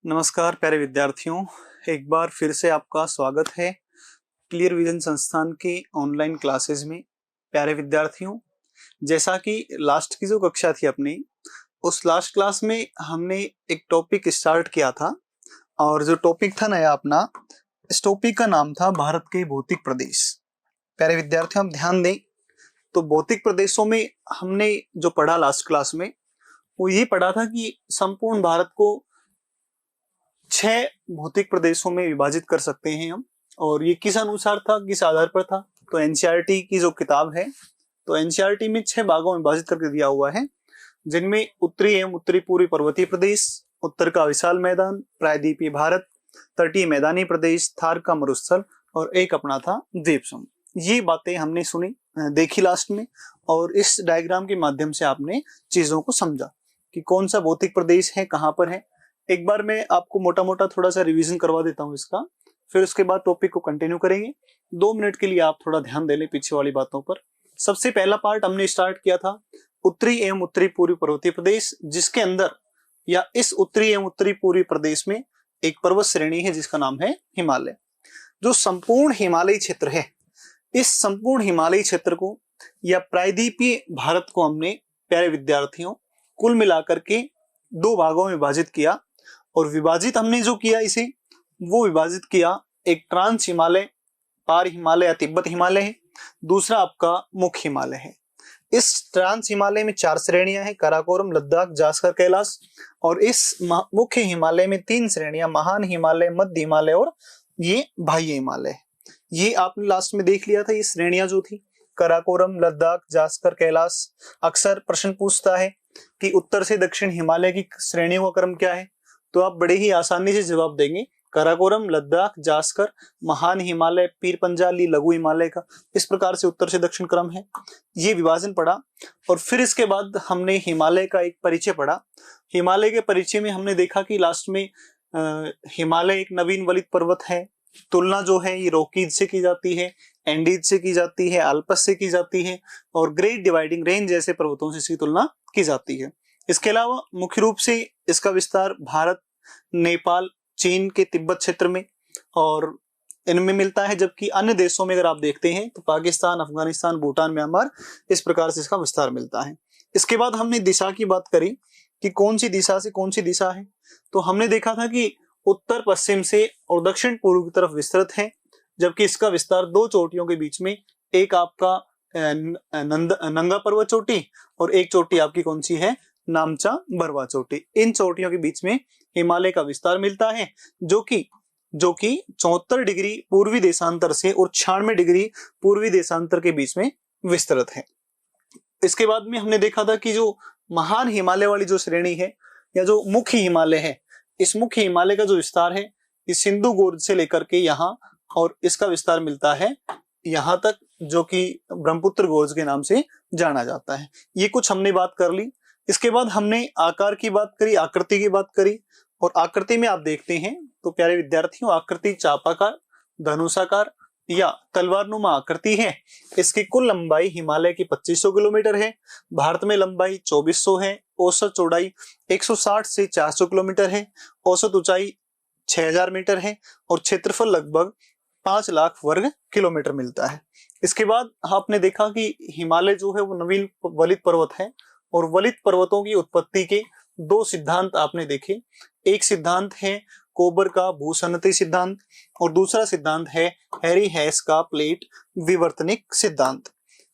नमस्कार प्यारे विद्यार्थियों, एक बार फिर से आपका स्वागत है क्लियर विजन संस्थान के ऑनलाइन क्लासेस में। प्यारे विद्यार्थियों, जैसा कि लास्ट की जो कक्षा थी अपनी, उस लास्ट क्लास में हमने एक टॉपिक स्टार्ट किया था और जो टॉपिक था नया अपना, इस टॉपिक का नाम था भारत के भौतिक प्रदेश। प्यारे विद्यार्थियों, आप ध्यान दें तो भौतिक प्रदेशों में हमने जो पढ़ा लास्ट क्लास में, वो ये पढ़ा था कि संपूर्ण भारत को 6 भौतिक प्रदेशों में विभाजित कर सकते हैं हम। और ये किस अनुसार था, किस आधार पर था? तो एनसीईआरटी की जो किताब है, तो एनसीईआरटी में 6 भागों में विभाजित करके दिया हुआ है, जिनमें उत्तरी एवं उत्तरी पूर्वी पर्वतीय प्रदेश, उत्तर का विशाल मैदान, प्रायद्वीपीय भारत, तटीय मैदानी प्रदेश, थार का मरुस्थल और एक अपना था द्वीप समूह। ये बातें हमने सुनी, देखी लास्ट में, और इस डायग्राम के माध्यम से आपने चीजों को समझा कि कौन सा भौतिक प्रदेश है, कहां पर है। एक बार मैं आपको मोटा मोटा थोड़ा सा रिवीजन करवा देता हूं इसका, फिर उसके बाद टॉपिक को कंटिन्यू करेंगे। 2 मिनट के लिए आप थोड़ा ध्यान दे लें पीछे वाली बातों पर। सबसे पहला पार्ट हमने स्टार्ट किया था उत्तरी एवं उत्तरी पूर्वी पर्वतीय प्रदेश, जिसके अंदर या इस उत्तरी एवं उत्तरी पूर्वी प्रदेश में एक पर्वत श्रेणी है जिसका नाम है हिमालय। जो संपूर्ण हिमालयी क्षेत्र है, इस संपूर्ण हिमालयी क्षेत्र को या प्रायद्वीपीय भारत को हमने प्यारे विद्यार्थियों कुल मिलाकर के 2 भागों में विभाजित किया। और विभाजित हमने जो किया इसे, वो विभाजित किया, एक ट्रांस हिमालय, पार हिमालय या तिब्बत हिमालय है, दूसरा आपका मुख्य हिमालय है। इस ट्रांस हिमालय में 4 श्रेणियां हैं, काराकोरम, लद्दाख, जास्कर, कैलाश। और इस मुख्य हिमालय में 3 श्रेणियां, महान हिमालय, मध्य हिमालय और ये बाह्य हिमालय। ये आपने लास्ट में देख लिया था, ये श्रेणियां जो थी, काराकोरम, लद्दाख, जास्कर, कैलाश। अक्सर प्रश्न पूछता है कि उत्तर से दक्षिण हिमालय की श्रेणियों का क्रम क्या है, तो आप बड़े ही आसानी से जवाब देंगे, काराकोरम, लद्दाख, जास्कर, महान हिमालय, पीर पंजाली, लघु हिमालय का। इस प्रकार से उत्तर से दक्षिण क्रम है। ये विभाजन पढ़ा। और फिर इसके बाद हमने हिमालय का एक परिचय पढ़ा। हिमालय के परिचय में हमने देखा कि लास्ट में हिमालय एक नवीन वलित पर्वत है। तुलना जो है ये रॉकीज से की जाती है, एंडीज से की जाती है, आल्पस से की जाती है और ग्रेट डिवाइडिंग रेंज जैसे पर्वतों से इसकी तुलना की जाती है। इसके अलावा मुख्य रूप से इसका विस्तार भारत, नेपाल, चीन के तिब्बत क्षेत्र में और इनमें मिलता है, जबकि अन्य देशों में अगर आप देखते हैं तो पाकिस्तान, अफगानिस्तान, भूटान, म्यांमार, इस प्रकार से इसका विस्तार मिलता है। इसके बाद हमने दिशा की बात करी कि कौन सी दिशा से कौन सी दिशा है, तो हमने देखा था कि उत्तर पश्चिम से और दक्षिण पूर्व की तरफ विस्तृत है, जबकि इसका विस्तार 2 चोटियों के बीच में, एक आपका नंगा पर्वत चोटी और एक चोटी आपकी कौन सी है, नामचा बरवा चोटी। इन चोटियों के बीच में हिमालय का विस्तार मिलता है, जो कि 74 डिग्री पूर्वी देशांतर से और 96 डिग्री पूर्वी देशांतर के बीच में विस्तृत है। इसके बाद में हमने देखा था कि जो महान हिमालय वाली जो श्रेणी है या जो मुख्य हिमालय है, इस मुख्य हिमालय का जो विस्तार है, इस सिंधु गोर्ज से लेकर के यहाँ, और इसका विस्तार मिलता है यहाँ तक, जो कि ब्रह्मपुत्र गोर्ज के नाम से जाना जाता है। ये कुछ हमने बात कर ली। इसके बाद हमने आकार की बात करी, आकृति की बात करी। और आकृति में आप देखते हैं तो प्यारे विद्यार्थियों, आकृति चापाकार, धनुषाकार या तलवारनुमा आकृति है। इसकी कुल लंबाई हिमालय की 2500 किलोमीटर है। भारत में लंबाई 2400 है। औसत चौड़ाई 160 से 400 किलोमीटर है। औसत ऊंचाई 6000 मीटर है और क्षेत्रफल लगभग 5 लाख वर्ग किलोमीटर मिलता है। इसके बाद आपने देखा कि हिमालय जो है वो नवीन वलित पर्वत है और वलित पर्वतों की उत्पत्ति के 2 सिद्धांत आपने देखे। एक सिद्धांत है कोबर का भूसन्नति सिद्धांत और दूसरा सिद्धांत है हैरी हेस का प्लेट विवर्तनिक सिद्धांत।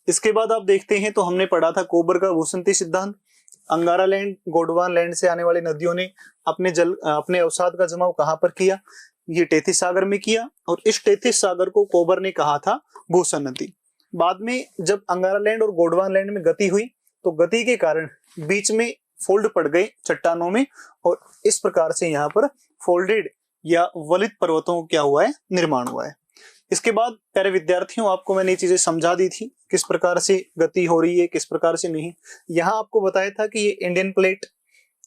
इसके बाद आप देखते हैं तो हमने पढ़ा था कोबर का भूसन्नति सिद्धांत। अंगारा लैंड, गोंडवाना लैंड से आने वाली नदियों ने अपने अवसाद का जमाव कहां पर किया? ये टेथिस सागर में किया और इस टेथिस सागर को कोबर ने कहा था भूसन्नति। बाद में जब अंगारा लैंड और गोंडवाना लैंड में गति हुई तो गति के कारण बीच में फोल्ड पड़ गए चट्टानों में और इस प्रकार से यहाँ पर फोल्डेड या वलित पर्वतों को क्या हुआ है, निर्माण हुआ है। इसके बाद प्यारे विद्यार्थियों, आपको मैंने ये चीजें समझा दी थी, किस प्रकार से गति हो रही है, किस प्रकार से नहीं। यहाँ आपको बताया था कि ये इंडियन प्लेट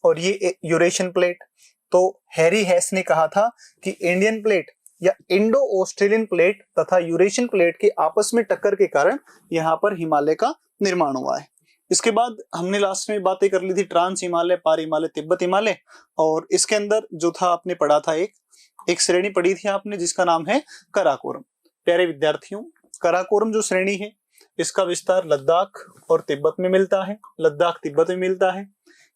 और ये यूरेशियन प्लेट। तो हैरी हेस ने कहा था कि इंडियन प्लेट या इंडो ऑस्ट्रेलियन प्लेट तथा यूरेशियन प्लेट के आपस में टक्कर के कारण यहाँ पर हिमालय का निर्माण हुआ है। इसके बाद हमने लास्ट में बातें कर ली थी ट्रांस हिमालय, पार हिमालय, तिब्बत हिमालय, और इसके अंदर जो था आपने पढ़ा था एक श्रेणी पढ़ी थी आपने जिसका नाम है कराकोरम। प्यारे विद्यार्थियों, कराकोरम जो श्रेणी है इसका विस्तार लद्दाख और तिब्बत में मिलता है, लद्दाख तिब्बत में मिलता है।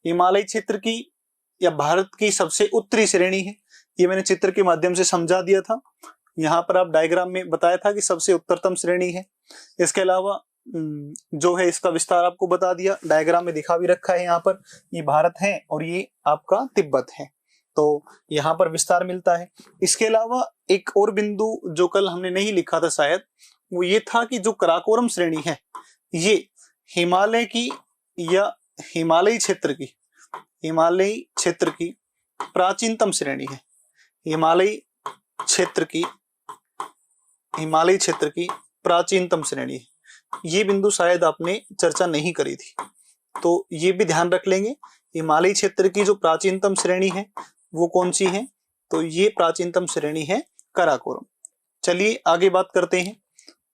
हिमालय क्षेत्र की या भारत की सबसे उत्तरी श्रेणी है, ये मैंने चित्र के माध्यम से समझा दिया था। यहाँ पर आप डायग्राम में बताया था कि सबसे उत्तरतम श्रेणी है। इसके अलावा जो है इसका विस्तार आपको बता दिया, डायग्राम में दिखा भी रखा है। यहाँ पर ये भारत है और ये आपका तिब्बत है, तो यहाँ पर विस्तार मिलता है। इसके अलावा एक और बिंदु जो कल हमने नहीं लिखा था शायद, वो ये था कि जो कराकोरम श्रेणी है ये हिमालय की या हिमालयी क्षेत्र की प्राचीनतम श्रेणी है। हिमालयी क्षेत्र की प्राचीनतम श्रेणी है। ये बिंदु शायद आपने चर्चा नहीं करी थी, तो ये भी ध्यान रख लेंगे। हिमालयी क्षेत्र की जो प्राचीनतम श्रेणी है वो कौन सी है, तो ये प्राचीनतम श्रेणी है कराकोरम। चलिए आगे बात करते हैं।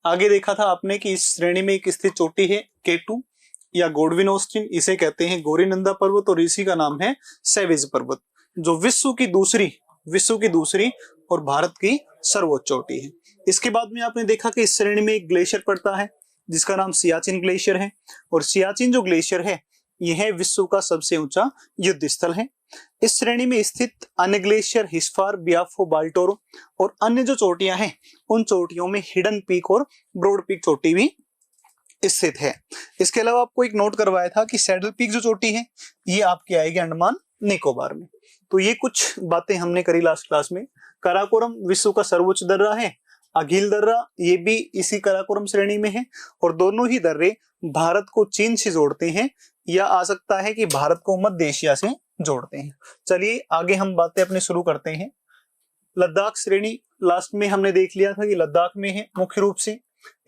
आगे देखा था आपने कि इस श्रेणी में एक स्थित चोटी है K2 या गोडविन ऑस्टिन, इसे कहते हैं गौरीनंदा पर्वत, और इसी का नाम है सैवेज पर्वत, जो विश्व की दूसरी और भारत की सर्वोच्च चोटी है। इसके बाद में आपने देखा कि इस श्रेणी में एक ग्लेशियर पड़ता है जिसका नाम सियाचिन ग्लेशियर है, और सियाचिन जो ग्लेशियर है यह विश्व का सबसे ऊंचा युद्ध स्थल है। इस श्रेणी में स्थित अन्य ग्लेशियर हिस्फार, बियाफो, बाल्टोरो और अन्य जो चोटियां हैं उन चोटियों में हिडन पीक और ब्रॉड पीक चोटी भी स्थित है। इसके अलावा आपको एक नोट करवाया था कि सैडल पीक जो चोटी है ये आपकी आएगी अंडमान निकोबार में। तो ये कुछ बातें हमने करी लास्ट क्लास में। कराकोरम विश्व का सर्वोच्च दर्रा है, अघिल दर्रा ये भी इसी कराकोरम श्रेणी में है, और दोनों ही दर्रे भारत को चीन से जोड़ते हैं, या आ सकता है कि भारत को मध्य एशिया से जोड़ते हैं। चलिए आगे हम बातें अपनी शुरू करते हैं। लद्दाख श्रेणी लास्ट में हमने देख लिया था कि लद्दाख में है मुख्य रूप से।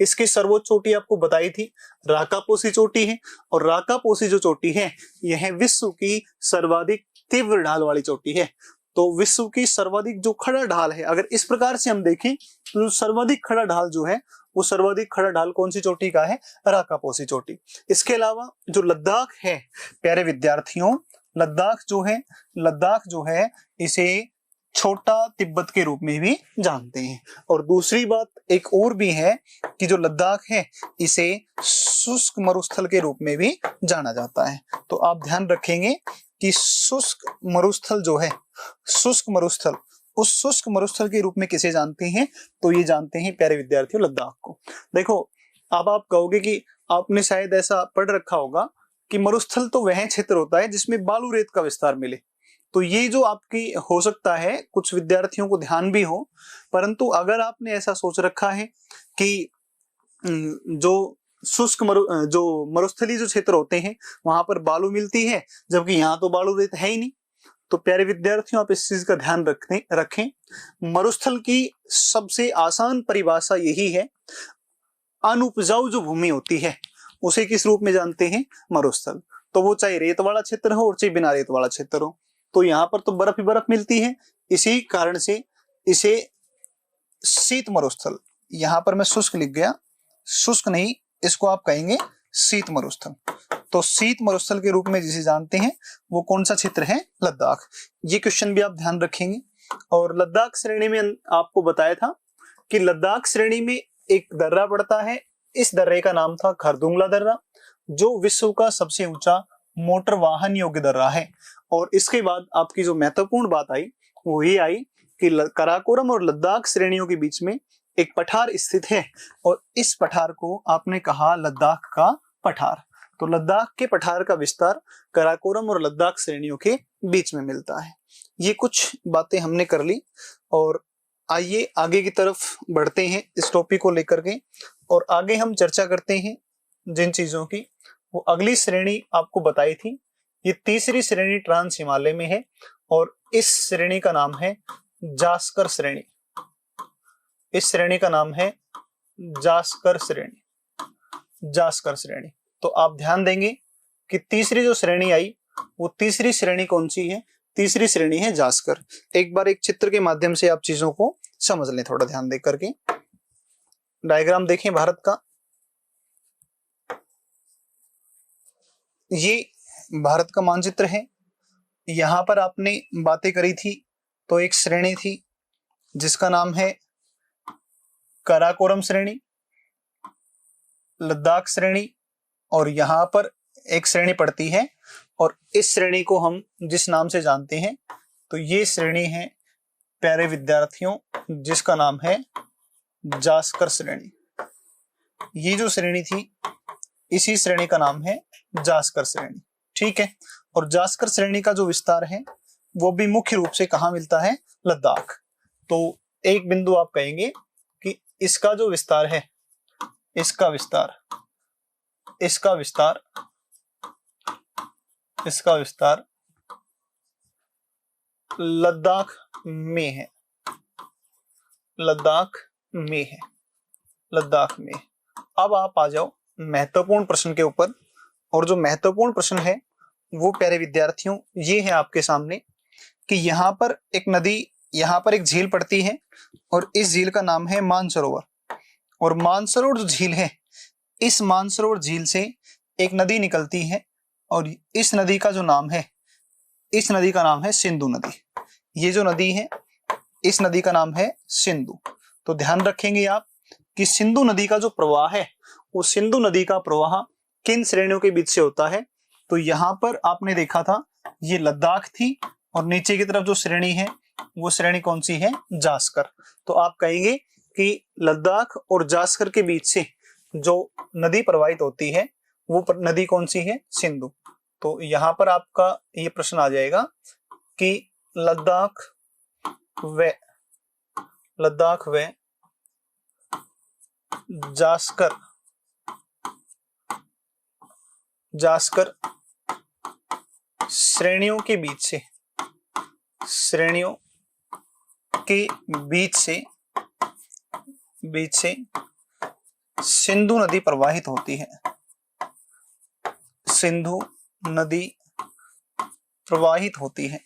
इसकी सर्वोच्च चोटी आपको बताई थी राकापोसी चोटी है, और राकापोसी जो चोटी है यह विश्व की सर्वाधिक तीव्र ढाल वाली चोटी है। तो विश्व की सर्वाधिक जो खड़ा ढाल है, अगर इस प्रकार से हम देखें तो सर्वाधिक खड़ा ढाल जो है वो सर्वाधिक खड़ा ढाल कौन सी चोटी का है, राकापोसी चोटी। इसके अलावा जो लद्दाख है प्यारे विद्यार्थियों, लद्दाख जो है इसे छोटा तिब्बत के रूप में भी जानते हैं। और दूसरी बात एक और भी है कि जो लद्दाख है इसे शुष्क मरुस्थल के रूप में भी जाना जाता है। तो आप ध्यान रखेंगे कि शुष्क मरुस्थल जो है, उस शुष्क मरुस्थल के रूप में किसे जानते हैं, तो ये जानते हैं प्यारे विद्यार्थियों लद्दाख को। देखो अब आप कहोगे कि आपने शायद ऐसा पढ़ रखा होगा कि मरुस्थल तो वह क्षेत्र होता है जिसमें बालू रेत का विस्तार मिले। तो ये जो आपकी हो सकता है कुछ विद्यार्थियों को ध्यान भी हो, परंतु अगर आपने ऐसा सोच रखा है कि जो मरुस्थलीय जो क्षेत्र होते हैं वहां पर बालू मिलती है, जबकि यहाँ तो बालू रेत है ही नहीं, तो प्यारे विद्यार्थियों आप इस चीज का ध्यान रखें। मरुस्थल की सबसे आसान परिभाषा यही है, अनुपजाऊ जो भूमि होती है उसे किस रूप में जानते हैं, मरुस्थल। तो वो चाहे रेत वाला क्षेत्र हो और चाहे बिना रेत वाला क्षेत्र हो, तो यहाँ पर तो बर्फ ही बर्फ मिलती है, इसी कारण से इसे शीत मरुस्थल, यहाँ पर मैं शुष्क लिख गया, शुष्क नहीं, इसको आप कहेंगे शीत मरुस्थल। तो शीत मरुस्थल के रूप में जिसे जानते हैं वो कौन सा क्षेत्र है, लद्दाख। ये क्वेश्चन भी आप ध्यान रखेंगे। और लद्दाख श्रेणी में आपको बताया था कि लद्दाख श्रेणी में एक दर्रा पड़ता है, इस दर्रे का नाम था खरदुंगला दर्रा, जो विश्व का सबसे ऊंचा मोटर वाहन योग्य दर्रा है। और इसके बाद आपकी जो महत्वपूर्ण बात आई वो ये आई कि कराकोरम और लद्दाख श्रेणियों के बीच में एक पठार स्थित है, और इस पठार को आपने कहा लद्दाख का पठार। तो लद्दाख के पठार का विस्तार कराकोरम और लद्दाख श्रेणियों के बीच में मिलता है। ये कुछ बातें हमने कर ली, और आइए आगे की तरफ बढ़ते हैं इस टॉपिक को लेकर के, और आगे हम चर्चा करते हैं जिन चीजों की। वो अगली श्रेणी आपको बताई थी, ये तीसरी श्रेणी ट्रांस हिमालय में है, और इस श्रेणी का नाम है जास्कर श्रेणी। इस श्रेणी का नाम है जास्कर श्रेणी। तो आप ध्यान देंगे कि तीसरी जो श्रेणी आई वो तीसरी श्रेणी कौन सी है, तीसरी श्रेणी है जास्कर। एक बार एक चित्र के माध्यम से आप चीजों को समझ लें, थोड़ा ध्यान दे करके। डायग्राम देखें भारत का, ये भारत का मानचित्र है। यहाँ पर आपने बातें करी थी तो एक श्रेणी थी जिसका नाम है काराकोरम श्रेणी, लद्दाख श्रेणी, और यहाँ पर एक श्रेणी पड़ती है और इस श्रेणी को हम जिस नाम से जानते हैं तो ये श्रेणी है प्यारे विद्यार्थियों जिसका नाम है जास्कर श्रेणी। ये जो श्रेणी थी इसी श्रेणी का नाम है जास्कर श्रेणी। ठीक है, और जास्कर श्रेणी का जो विस्तार है वो भी मुख्य रूप से कहाँ मिलता है? लद्दाख। तो एक बिंदु आप कहेंगे कि इसका जो विस्तार है, इसका विस्तार लद्दाख में है, लद्दाख में। अब आप आ जाओ महत्वपूर्ण प्रश्न के ऊपर, और जो महत्वपूर्ण प्रश्न है वो प्यारे विद्यार्थियों ये है आपके सामने कि यहाँ पर एक नदी, यहाँ पर एक झील पड़ती है और इस झील का नाम है मानसरोवर। और मानसरोवर जो झील है, इस मानसरोवर झील से एक नदी निकलती है और इस नदी का जो नाम है, इस नदी का नाम है सिंधु नदी। ये जो नदी है इस नदी का नाम है सिंधु। तो ध्यान रखेंगे आप कि सिंधु नदी का जो प्रवाह है वो सिंधु नदी का प्रवाह किन श्रेणियों के बीच से होता है? तो यहाँ पर आपने देखा था ये लद्दाख थी और नीचे की तरफ जो श्रेणी है वो श्रेणी कौन सी है? जास्कर। तो आप कहेंगे कि लद्दाख और जास्कर के बीच से जो नदी प्रवाहित होती है वो नदी कौन सी है? सिंधु। तो यहाँ पर आपका ये प्रश्न आ जाएगा कि लद्दाख व जास्कर श्रेणियों के बीच से सिंधु नदी प्रवाहित होती है। सिंधु नदी प्रवाहित होती है।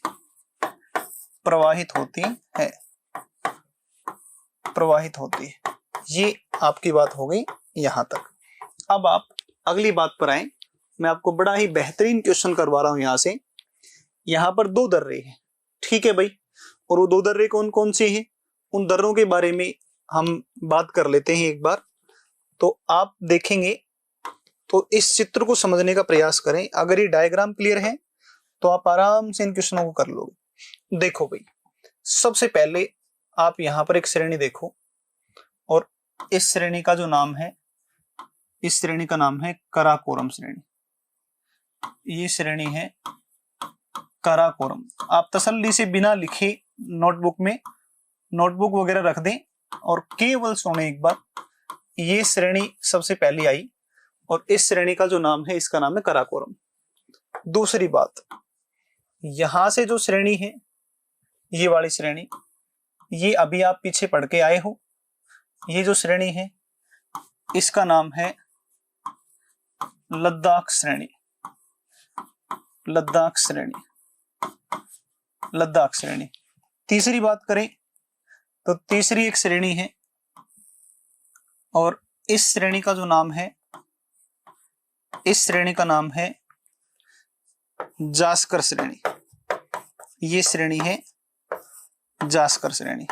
ये आपकी बात हो गई यहां तक। अब आप अगली बात पर आए। मैं आपको बड़ा ही बेहतरीन क्वेश्चन करवा रहा हूं यहां से। यहां पर दो दर्रे हैं, ठीक है भाई, और वो दो दर्रे कौन कौन से हैं उन दर्रों के बारे में हम बात कर लेते हैं एक बार। तो आप देखेंगे तो इस चित्र को समझने का प्रयास करें। अगर ये डायग्राम क्लियर है तो आप आराम से इन क्वेश्चनों को कर लोगे। देखो भाई, सबसे पहले आप यहाँ पर एक श्रेणी देखो और इस श्रेणी का जो नाम है, इस श्रेणी का नाम है काराकोरम श्रेणी। ये श्रेणी है काराकोरम। आप तसल्ली से बिना लिखे नोटबुक वगैरह रख दें और केवल सुने एक बार। ये श्रेणी सबसे पहले आई और इस श्रेणी का जो नाम है इसका नाम है काराकोरम। दूसरी बात, यहां से जो श्रेणी है ये वाली श्रेणी, ये अभी आप पीछे पढ़ के आए हो। ये जो श्रेणी है इसका नाम है लद्दाख श्रेणी। तीसरी बात करें तो तीसरी एक श्रेणी है और इस श्रेणी का जो नाम है, इस श्रेणी का नाम है जास्कर श्रेणी। ये श्रेणी है जास्कर श्रेणी।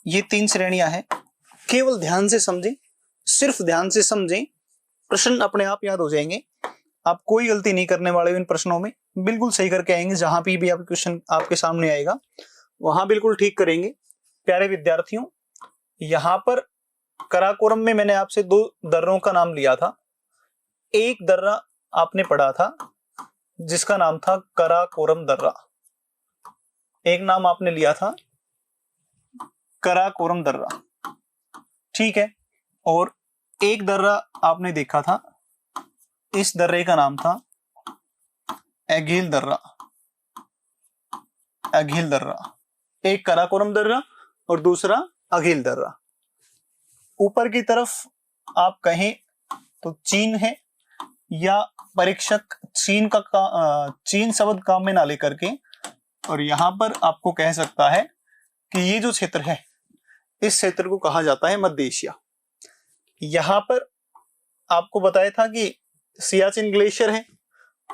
ये तीन श्रेणियां हैं। केवल ध्यान से समझें, सिर्फ ध्यान से समझें, प्रश्न अपने आप याद हो जाएंगे। आप कोई गलती नहीं करने वाले इन प्रश्नों में, बिल्कुल सही करके आएंगे। जहां भी आप क्वेश्चन आपके सामने आएगा वहां बिल्कुल ठीक करेंगे। प्यारे विद्यार्थियों, यहाँ पर काराकोरम में मैंने आपसे दो दर्रों का नाम लिया था। एक दर्रा आपने पढ़ा था जिसका नाम था काराकोरम दर्रा, एक नाम आपने लिया था काराकोरम दर्रा, ठीक है। और एक दर्रा आपने देखा था, इस दर्रे का नाम था अघिल दर्रा। एक काराकोरम दर्रा और दूसरा अघिल दर्रा। ऊपर की तरफ आप कहें तो चीन है, या परीक्षक चीन शब्द काम में ना लेकर के, और यहां पर आपको कह सकता है कि ये जो क्षेत्र है इस क्षेत्र को कहा जाता है मध्य एशिया। यहां पर आपको बताया था कि सियाचिन ग्लेशियर है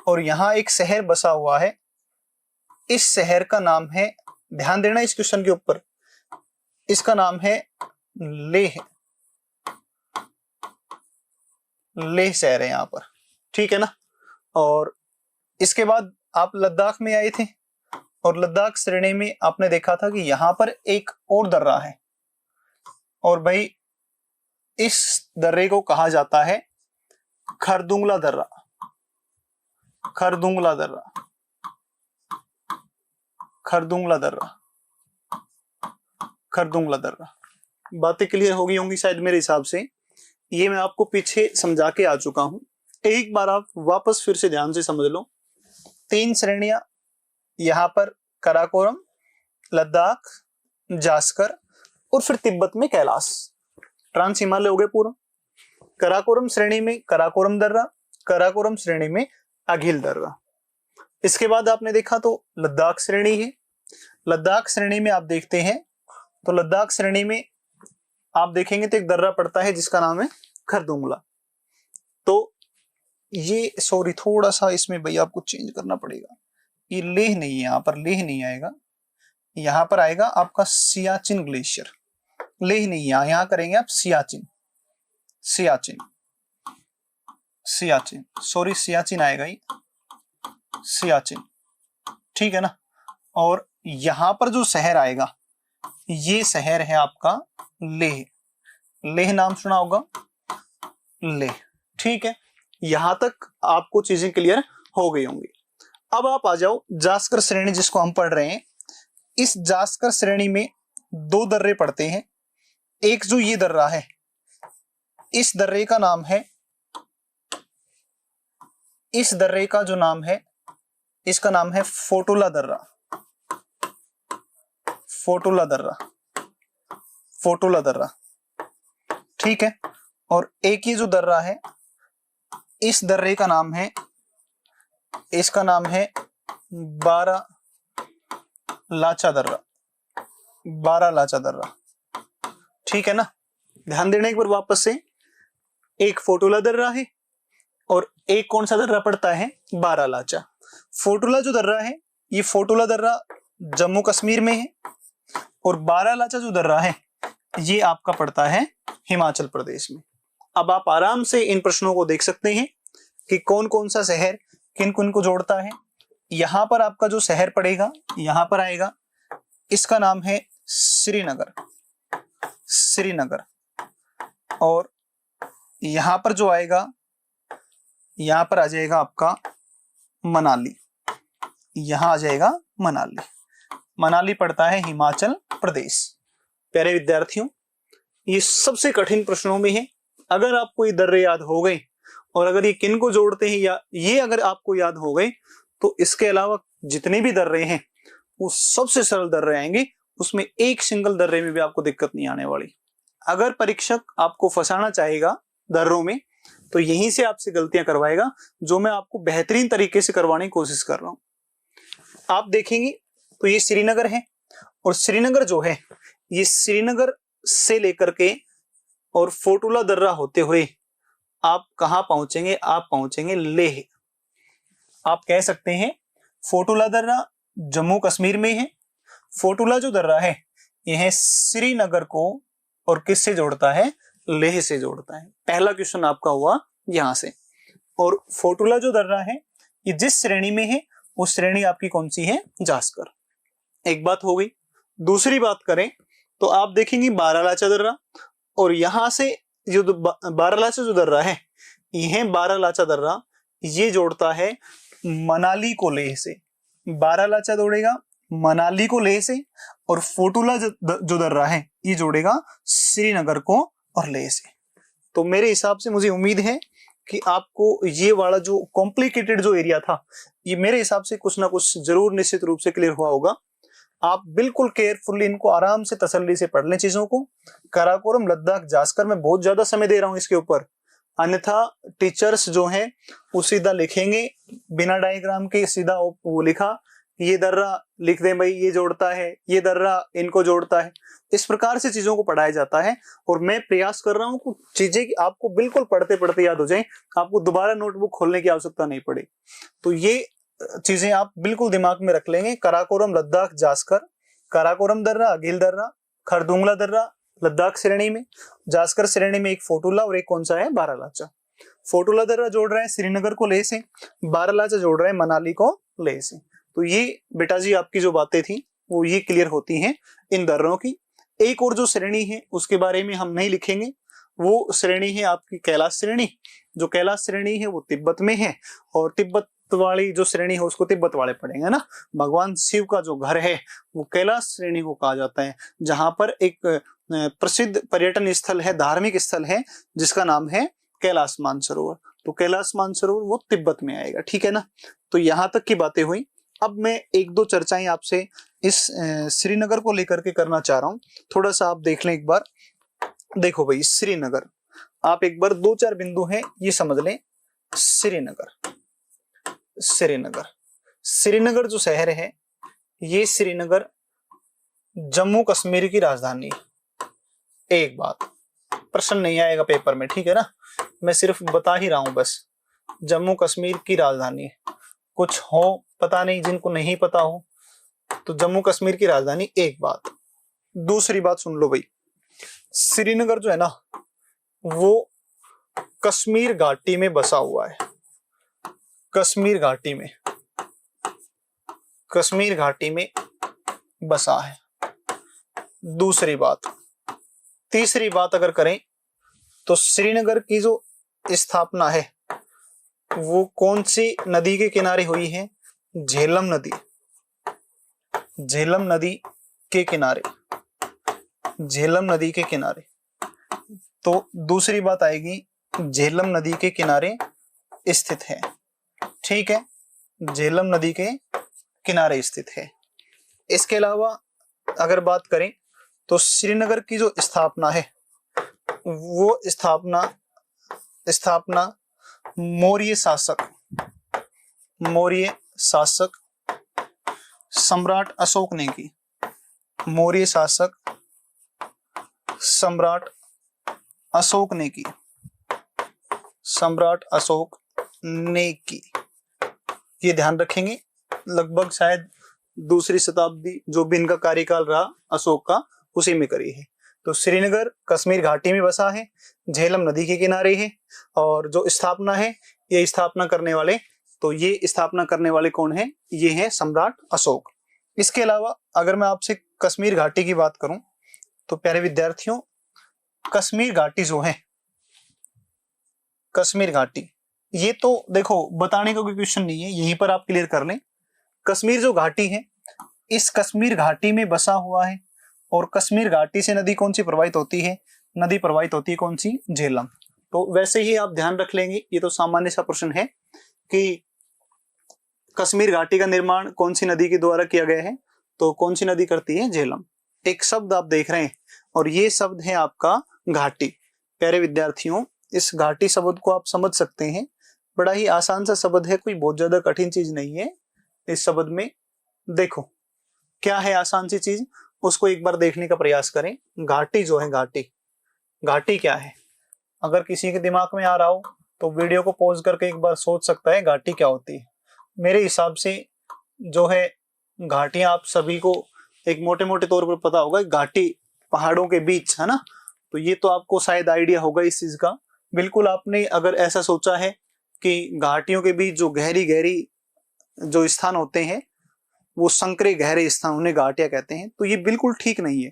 और यहाँ एक शहर बसा हुआ है। इस शहर का नाम है, ध्यान देना इस क्वेश्चन के ऊपर, इसका नाम है लेह। लेह शहर है यहाँ पर, ठीक है ना। और इसके बाद आप लद्दाख में आए थे और लद्दाख श्रेणी में आपने देखा था कि यहां पर एक और दर्रा है, और भाई इस दर्रे को कहा जाता है खरदुंगला दर्रा। खरदुंगला दर्रा, खरदुंगला दर्रा, खरदुंगला दर्रा। बातें क्लियर हो गई होंगी शायद मेरे हिसाब से। ये मैं आपको पीछे समझा के आ चुका हूं, एक बार आप वापस फिर से ध्यान से समझ लो। 3 श्रेणियां यहां पर, काराकोरम, लद्दाख, जास्कर और फिर तिब्बत में कैलाश, ट्रांस हिमालय हो गए पूरा। काराकोरम श्रेणी में काराकोरम दर्रा, काराकोरम श्रेणी में अघिल दर्रा। इसके बाद आपने देखा तो लद्दाख श्रेणी है। लद्दाख श्रेणी में आप देखते हैं तो लद्दाख श्रेणी में आप देखेंगे तो एक दर्रा पड़ता है जिसका नाम है खरदुंगला। तो ये सॉरी थोड़ा सा इसमें भैया आपको चेंज करना पड़ेगा, ये लेह नहीं है, यहाँ पर लेह नहीं आएगा, यहाँ पर आएगा आपका सियाचिन ग्लेशियर। लेह नहीं है, यहाँ करेंगे आप सियाचिन, सियाचिन, सियाचिन, सॉरी सियाचिन आएगा ये, सियाचिन, ठीक है ना। और यहां पर जो शहर आएगा ये शहर है आपका लेह। लेह नाम सुना होगा, लेह, ठीक है। यहां तक आपको चीजें क्लियर हो गई होंगी। अब आप आ जाओ जास्कर श्रेणी जिसको हम पढ़ रहे हैं। इस जास्कर श्रेणी में 2 दर्रे पड़ते हैं। एक जो ये दर्रा है, इस दर्रे का नाम है, इस दर्रे का जो नाम है, इसका नाम है फोटोला दर्रा। फोटोला दर्रा, फोटोला दर्रा, ठीक है। और एक ये जो दर्रा है, इस दर्रे का नाम है, इसका नाम है बारा लाचा दर्रा। बारा लाचा दर्रा, ठीक है ना। ध्यान देना एक बार वापस से, एक फोटोला दर्रा है और एक कौन सा दर्रा पड़ता है, बारा लाचा। फोटोला जो दर्रा है, ये फोटोला दर्रा जम्मू कश्मीर में है, और बारा लाचा जो दर्रा है ये आपका पड़ता है हिमाचल प्रदेश में। अब आप आराम से इन प्रश्नों को देख सकते हैं कि कौन कौन सा शहर किन किन को जोड़ता है। यहां पर आपका जो शहर पड़ेगा, यहां पर आएगा, इसका नाम है श्रीनगर, श्रीनगर। और यहां पर जो आएगा, यहां पर आ जाएगा आपका मनाली, यहां आ जाएगा मनाली। मनाली पड़ता है हिमाचल प्रदेश। प्यारे विद्यार्थियों, ये सबसे कठिन प्रश्नों में है। अगर आपको ये दर्रे याद हो गए और अगर ये किन को जोड़ते हैं या ये अगर आपको याद हो गए, तो इसके अलावा जितने भी दर्रे हैं वो सबसे सरल दर्रे आएंगे। उसमें एक सिंगल दर्रे में भी आपको दिक्कत नहीं आने वाली। अगर परीक्षक आपको फंसाना चाहेगा दर्रों में, तो यहीं से आपसे गलतियां करवाएगा, जो मैं आपको बेहतरीन तरीके से करवाने की कोशिश कर रहा हूं। आप देखेंगे तो ये श्रीनगर है, और श्रीनगर जो है ये श्रीनगर से लेकर के और फोटोला दर्रा होते हुए आप कहां पहुंचेंगे, आप पहुंचेंगे लेह। आप कह सकते हैं फोटोला दर्रा जम्मू कश्मीर में है। फोटोला जो दर्रा है यह श्रीनगर को और किससे जोड़ता है, लेह से जोड़ता है। पहला क्वेश्चन आपका हुआ यहां से। और फोटोला जो दर्रा है ये जिस श्रेणी में है उस श्रेणी आपकी कौन सी है, जास्कर। एक बात हो गई। दूसरी बात करें तो आप देखेंगे बारालाचा दर्रा, और यहां से जो बारालाचा जो दर्रा है, यह बारालाचा दर्रा ये जोड़ता है मनाली को लेह से। बारालाचा जोड़ेगा मनाली को लेह से, और फोटोला जो दर्रा है ये जोड़ेगा श्रीनगर को और लेह से। तो मेरे हिसाब से मुझे उम्मीद है कि आपको ये वाला जो कॉम्प्लिकेटेड जो एरिया था, ये मेरे हिसाब से कुछ ना कुछ जरूर निश्चित रूप से क्लियर हुआ होगा। आप बिल्कुल केयरफुली इनको आराम से तसल्ली से पढ़ लें चीजों को। काराकोरम, लद्दाख, जास्कर में बहुत ज्यादा समय दे रहा हूं इसके ऊपर, अन्यथा टीचर्स जो हैं वो सीधा लिखेंगे बिना डायग्राम के, सीधा वो लिखा ये दर्रा लिख दें भाई, ये जोड़ता है, ये दर्रा इनको जोड़ता है। इस प्रकार से चीजों को पढ़ाया जाता है और मैं प्रयास कर रहा हूँ कुछ चीजें कि आपको बिल्कुल पढ़ते पढ़ते याद हो जाए, आपको दोबारा नोटबुक खोलने की आवश्यकता नहीं पड़े। तो ये चीजें आप बिल्कुल दिमाग में रख लेंगे। कराकोरम, लद्दाख, जास्कर, कराकोरम दर्रा, गिल दर्रा, खरदुंगला दर्रा लद्दाख श्रेणी में, जास्कर श्रेणी में एक फोटुला और एक कौन सा है, बारालाचा। फोटुला दर्रा जोड़ रहा है श्रीनगर को लेह से, बारालाचा जोड़ रहा है मनाली को लेह से। तो ये बेटा जी आपकी जो बातें थी वो ये क्लियर होती हैं इन दर्रों की। एक और जो श्रेणी है उसके बारे में हम नहीं लिखेंगे, वो श्रेणी है आपकी कैलाश श्रेणी। जो कैलाश श्रेणी है वो तिब्बत में है और तिब्बत वाली जो श्रेणी है उसको तिब्बत वाले पढ़ेंगे ना। भगवान शिव का जो घर है वो कैलाश श्रेणी को कहा जाता है, जहां पर एक प्रसिद्ध पर्यटन स्थल है, धार्मिक स्थल है जिसका नाम है कैलाश मानसरोवर। तो कैलाश मानसरोवर वो तिब्बत में आएगा, ठीक है ना। तो यहां तक की बातें हुई। अब मैं एक दो चर्चाएं आपसे इस श्रीनगर को लेकर के करना चाह रहा हूं, थोड़ा सा आप देख लें एक बार। देखो भाई श्रीनगर, आप एक बार दो चार बिंदु हैं ये समझ लें। श्रीनगर, श्रीनगर, श्रीनगर जो शहर है ये श्रीनगर जम्मू कश्मीर की राजधानी है। एक बात, प्रश्न नहीं आएगा पेपर में, ठीक है ना, मैं सिर्फ बता ही रहा हूं बस। जम्मू कश्मीर की राजधानी है, कुछ हो पता नहीं जिनको नहीं पता हो, तो जम्मू कश्मीर की राजधानी। एक बात। दूसरी बात सुन लो भाई, श्रीनगर जो है ना वो कश्मीर घाटी में बसा हुआ है। कश्मीर घाटी में, कश्मीर घाटी में बसा है। दूसरी बात। तीसरी बात अगर करें तो श्रीनगर की जो स्थापना है वो कौन सी नदी के किनारे हुई है, झेलम नदी, झेलम नदी के किनारे, झेलम नदी के किनारे। तो दूसरी बात आएगी झेलम नदी के किनारे स्थित है, ठीक है, झेलम नदी के किनारे स्थित है। इसके अलावा अगर बात करें तो श्रीनगर की जो स्थापना है वो स्थापना मौर्य शासक सम्राट अशोक ने की। मौर्य शासक सम्राट अशोक ने की, सम्राट अशोक ने की। ये ध्यान रखेंगे, लगभग शायद दूसरी शताब्दी जो भी इनका कार्यकाल रहा अशोक का उसी में करी है। तो श्रीनगर कश्मीर घाटी में बसा है, झेलम नदी के किनारे है, और जो स्थापना है ये स्थापना करने वाले, तो ये स्थापना करने वाले कौन है, ये है सम्राट अशोक। इसके अलावा अगर मैं आपसे कश्मीर घाटी की बात करूं तो प्यारे विद्यार्थियों, कश्मीर घाटी जो है, कश्मीर घाटी, ये तो देखो बताने का कोई क्वेश्चन नहीं है, यहीं पर आप क्लियर कर लें। कश्मीर जो घाटी है, इस कश्मीर घाटी में बसा हुआ है, और कश्मीर घाटी से नदी कौन सी प्रवाहित होती है, नदी प्रवाहित होती है कौन सी, झेलम। तो वैसे ही आप ध्यान रख लेंगे, ये तो सामान्य सा प्रश्न है कि कश्मीर घाटी का निर्माण कौन सी नदी के द्वारा किया गया है, तो कौन सी नदी करती है, झेलम। एक शब्द आप देख रहे हैं और ये शब्द है आपका घाटी। प्यारे विद्यार्थियों, इस घाटी शब्द को आप समझ सकते हैं, बड़ा ही आसान सा शब्द है, कोई बहुत ज्यादा कठिन चीज नहीं है। इस शब्द में देखो क्या है आसान सी चीज, उसको एक बार देखने का प्रयास करें। घाटी जो है, घाटी, घाटी क्या है, अगर किसी के दिमाग में आ रहा हो तो वीडियो को पॉज करके एक बार सोच सकता है घाटी क्या होती है। मेरे हिसाब से जो है घाटियां आप सभी को एक मोटे मोटे तौर पर पता होगा, घाटी पहाड़ों के बीच है ना, तो ये तो आपको शायद आइडिया होगा इस चीज का। बिल्कुल आपने अगर ऐसा सोचा है कि घाटियों के बीच जो गहरी गहरी जो स्थान होते हैं वो संकरे गहरे स्थान, उन्हें घाटियां कहते हैं, तो ये बिल्कुल ठीक नहीं है।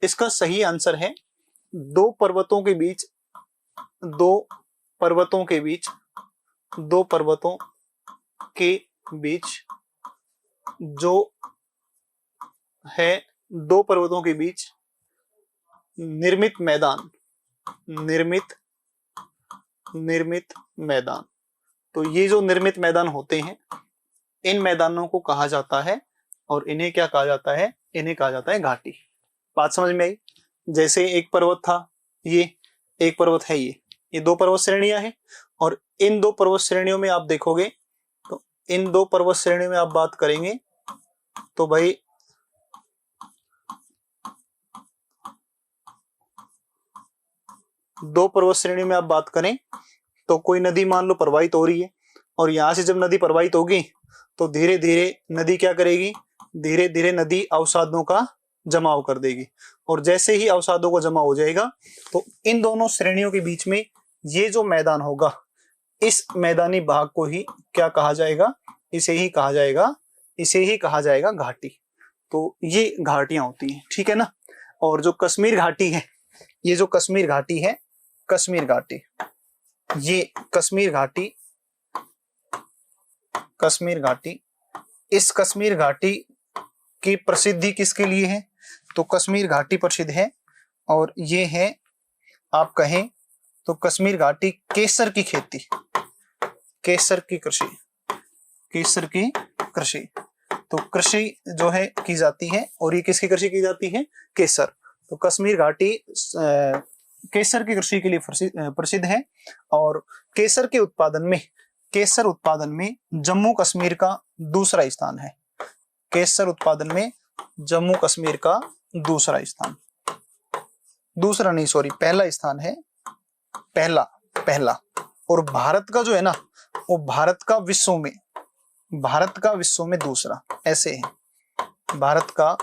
इसका सही आंसर है दो पर्वतों के बीच, दो पर्वतों के बीच, दो पर्वतों के बीच जो है, दो पर्वतों के बीच निर्मित मैदान, निर्मित मैदान। तो ये जो निर्मित मैदान होते हैं, इन मैदानों को कहा जाता है, और इन्हें क्या कहा जाता है, इन्हें कहा जाता है घाटी। बात समझ में आई। जैसे एक पर्वत था, ये एक पर्वत है, ये दो पर्वत श्रेणियां हैं, और इन दो पर्वत श्रेणियों में आप देखोगे तो इन दो पर्वत श्रेणियों में आप बात करेंगे तो भाई दो पर्वत श्रेणी में आप बात करें तो कोई नदी मान लो प्रवाहित हो रही है, और यहां से जब नदी प्रवाहित होगी तो धीरे धीरे नदी क्या करेगी, धीरे धीरे नदी अवसादों का जमाव कर देगी, और जैसे ही अवसादों का जमा हो जाएगा तो इन दोनों श्रेणियों के बीच में ये जो मैदान होगा, इस मैदानी भाग को ही क्या कहा जाएगा, इसे ही कहा जाएगा घाटी। तो ये घाटियां होती हैं, ठीक है ना। और जो कश्मीर घाटी है, ये जो कश्मीर घाटी है, कश्मीर घाटी, ये कश्मीर घाटी, इस कश्मीर घाटी की प्रसिद्धि किसके लिए है, तो कश्मीर घाटी प्रसिद्ध है, और ये है आप कहें तो कश्मीर घाटी केसर की खेती, केसर की कृषि, तो कृषि जो है की जाती है, और ये किसकी कृषि की जाती है, केसर। तो कश्मीर घाटी केसर की कृषि के लिए प्रसिद्ध है, और केसर उत्पादन में जम्मू कश्मीर का दूसरा स्थान है, केसर उत्पादन में जम्मू कश्मीर का पहला स्थान है, पहला। और भारत का जो है ना, वो भारत का विश्व में दूसरा, ऐसे है, भारत का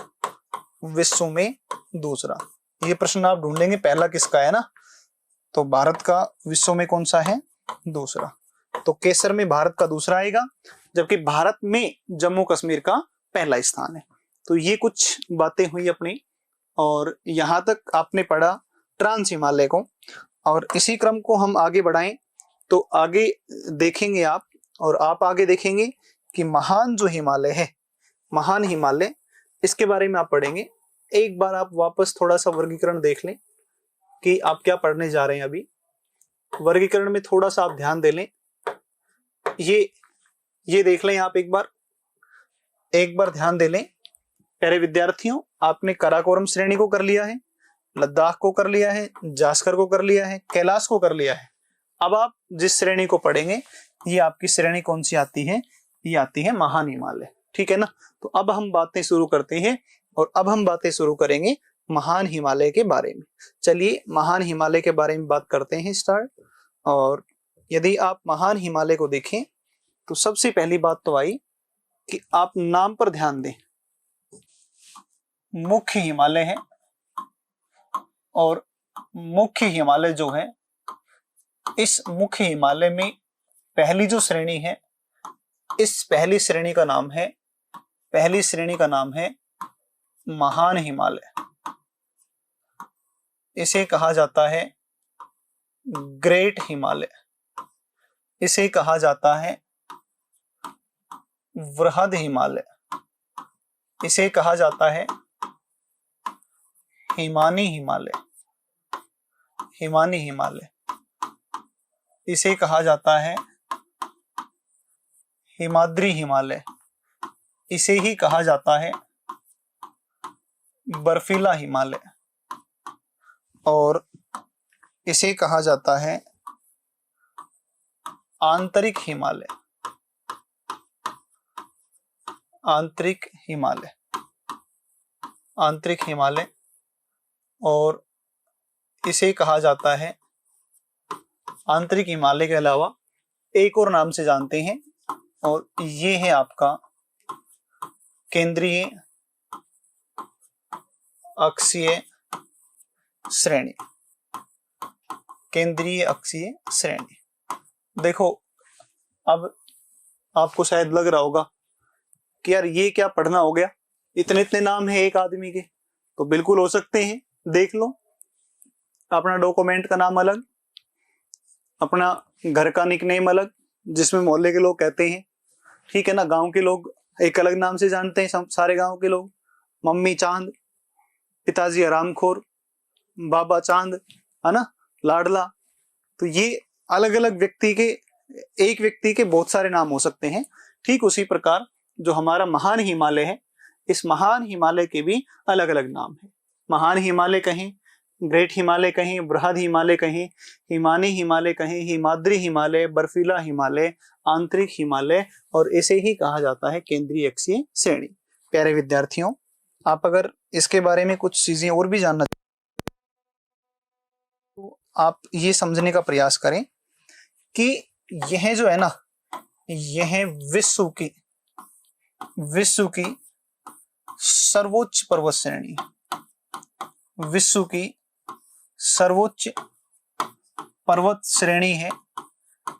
विश्व में दूसरा। ये प्रश्न आप ढूंढेंगे पहला किसका है ना, तो भारत का विश्व में कौन सा है, दूसरा। तो केसर में भारत का दूसरा आएगा, जबकि भारत में जम्मू कश्मीर का पहला स्थान है। तो ये कुछ बातें हुई अपनी, और यहां तक आपने पढ़ा ट्रांस हिमालय को, और इसी क्रम को हम आगे बढ़ाएं तो आगे देखेंगे आप, और आप आगे देखेंगे कि महान जो हिमालय है, महान हिमालय, इसके बारे में आप पढ़ेंगे। एक बार आप वापस थोड़ा सा वर्गीकरण देख लें कि आप क्या पढ़ने जा रहे हैं। अभी वर्गीकरण में थोड़ा सा आप ध्यान दे लें, ये देख लें आप एक बार ध्यान दे लें। प्यारे विद्यार्थियों, आपने काराकोरम श्रेणी को कर लिया है, लद्दाख को कर लिया है, जास्कर को कर लिया है, कैलाश को कर लिया है। अब आप जिस श्रेणी को पढ़ेंगे, ये आपकी श्रेणी कौन सी आती है, ये आती है महान हिमालय, ठीक है ना। तो अब हम बातें शुरू करते हैं, और अब हम बातें शुरू करेंगे महान हिमालय के बारे में। चलिए महान हिमालय के बारे में बात करते हैं स्टार्ट। और यदि आप महान हिमालय को देखें तो सबसे पहली बात तो आई कि आप नाम पर ध्यान दें, मुख्य हिमालय है, और मुख्य हिमालय जो है, इस मुख्य हिमालय में पहली जो श्रेणी है, इस पहली श्रेणी का नाम है महान हिमालय। इसे कहा जाता है ग्रेट हिमालय, इसे कहा जाता है वृहद हिमालय, इसे कहा जाता है हिमानी हिमालय, इसे कहा जाता है हिमाद्री हिमालय, इसे ही कहा जाता है बर्फीला हिमालय, और इसे कहा जाता है आंतरिक हिमालय, और इसे कहा जाता है, आंतरिक हिमालय के अलावा एक और नाम से जानते हैं, और ये है आपका केंद्रीय अक्षीय श्रेणी, केंद्रीय अक्षीय श्रेणी। देखो, अब आपको शायद लग रहा होगा कि यार ये क्या पढ़ना हो गया, इतने नाम है एक आदमी के। तो बिल्कुल हो सकते हैं, देख लो, अपना डॉक्यूमेंट का नाम अलग, अपना घर का निकनेम अलग, जिसमें मोहल्ले के लोग कहते हैं, ठीक है ना। गांव के लोग एक अलग नाम से जानते हैं, सारे गांव के लोग, मम्मी चांद, पिताजी आरामखोर, बाबा चांद, है ना, लाडला। तो ये अलग अलग व्यक्ति के, एक व्यक्ति के बहुत सारे नाम हो सकते हैं। ठीक उसी प्रकार जो हमारा महान हिमालय है, इस महान हिमालय के भी अलग अलग नाम है। महान हिमालय कहें, ग्रेट हिमालय कहें, बृहद हिमालय कहें, हिमानी हिमालय कहें, हिमाद्री हिमालय, बर्फीला हिमालय, आंतरिक हिमालय, और इसे ही कहा जाता है केंद्रीय अक्षीय श्रेणी। प्यारे विद्यार्थियों, आप अगर इसके बारे में कुछ चीजें और भी जानना तो आप ये समझने का प्रयास करें कि यह जो है ना, यह विश्व की सर्वोच्च पर्वत श्रेणी, विश्व की सर्वोच्च पर्वत श्रेणी है।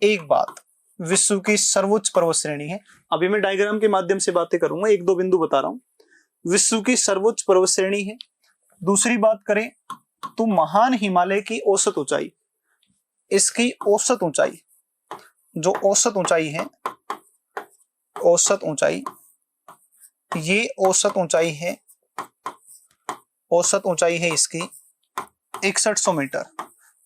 एक बात, विश्व की सर्वोच्च पर्वत श्रेणी है। अभी मैं डायग्राम के माध्यम से बातें करूंगा, एक दो बिंदु बता रहा हूं। विश्व की सर्वोच्च पर्वत श्रेणी है। दूसरी बात करें तो महान हिमालय की औसत ऊंचाई, इसकी औसत ऊंचाई, जो औसत ऊंचाई है, औसत ऊंचाई, ये औसत ऊंचाई है, औसत ऊंचाई है इसकी 6100 मीटर।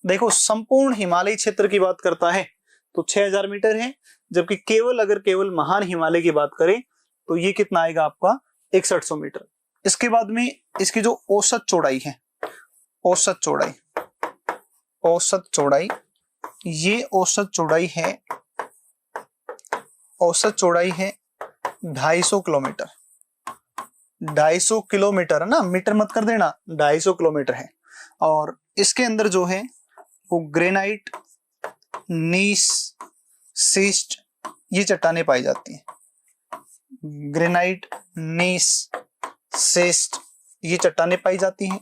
देखो, संपूर्ण हिमालय क्षेत्र की बात करता है तो 6000 मीटर है, जबकि केवल महान हिमालय की बात करें तो ये कितना आएगा आपका 6100 मीटर। इसके बाद में इसकी जो औसत चौड़ाई है, औसत चौड़ाई, ये औसत चौड़ाई है, औसत चौड़ाई है 250 किलोमीटर। 250 किलोमीटर है ना, मीटर मत कर देना, 250 किलोमीटर है। और इसके अंदर जो है वो ग्रेनाइट, नीस, सिस्ट, ये चट्टानें पाई जाती हैं। ग्रेनाइट, नीस, सिस्ट, ये चट्टानें पाई जाती हैं।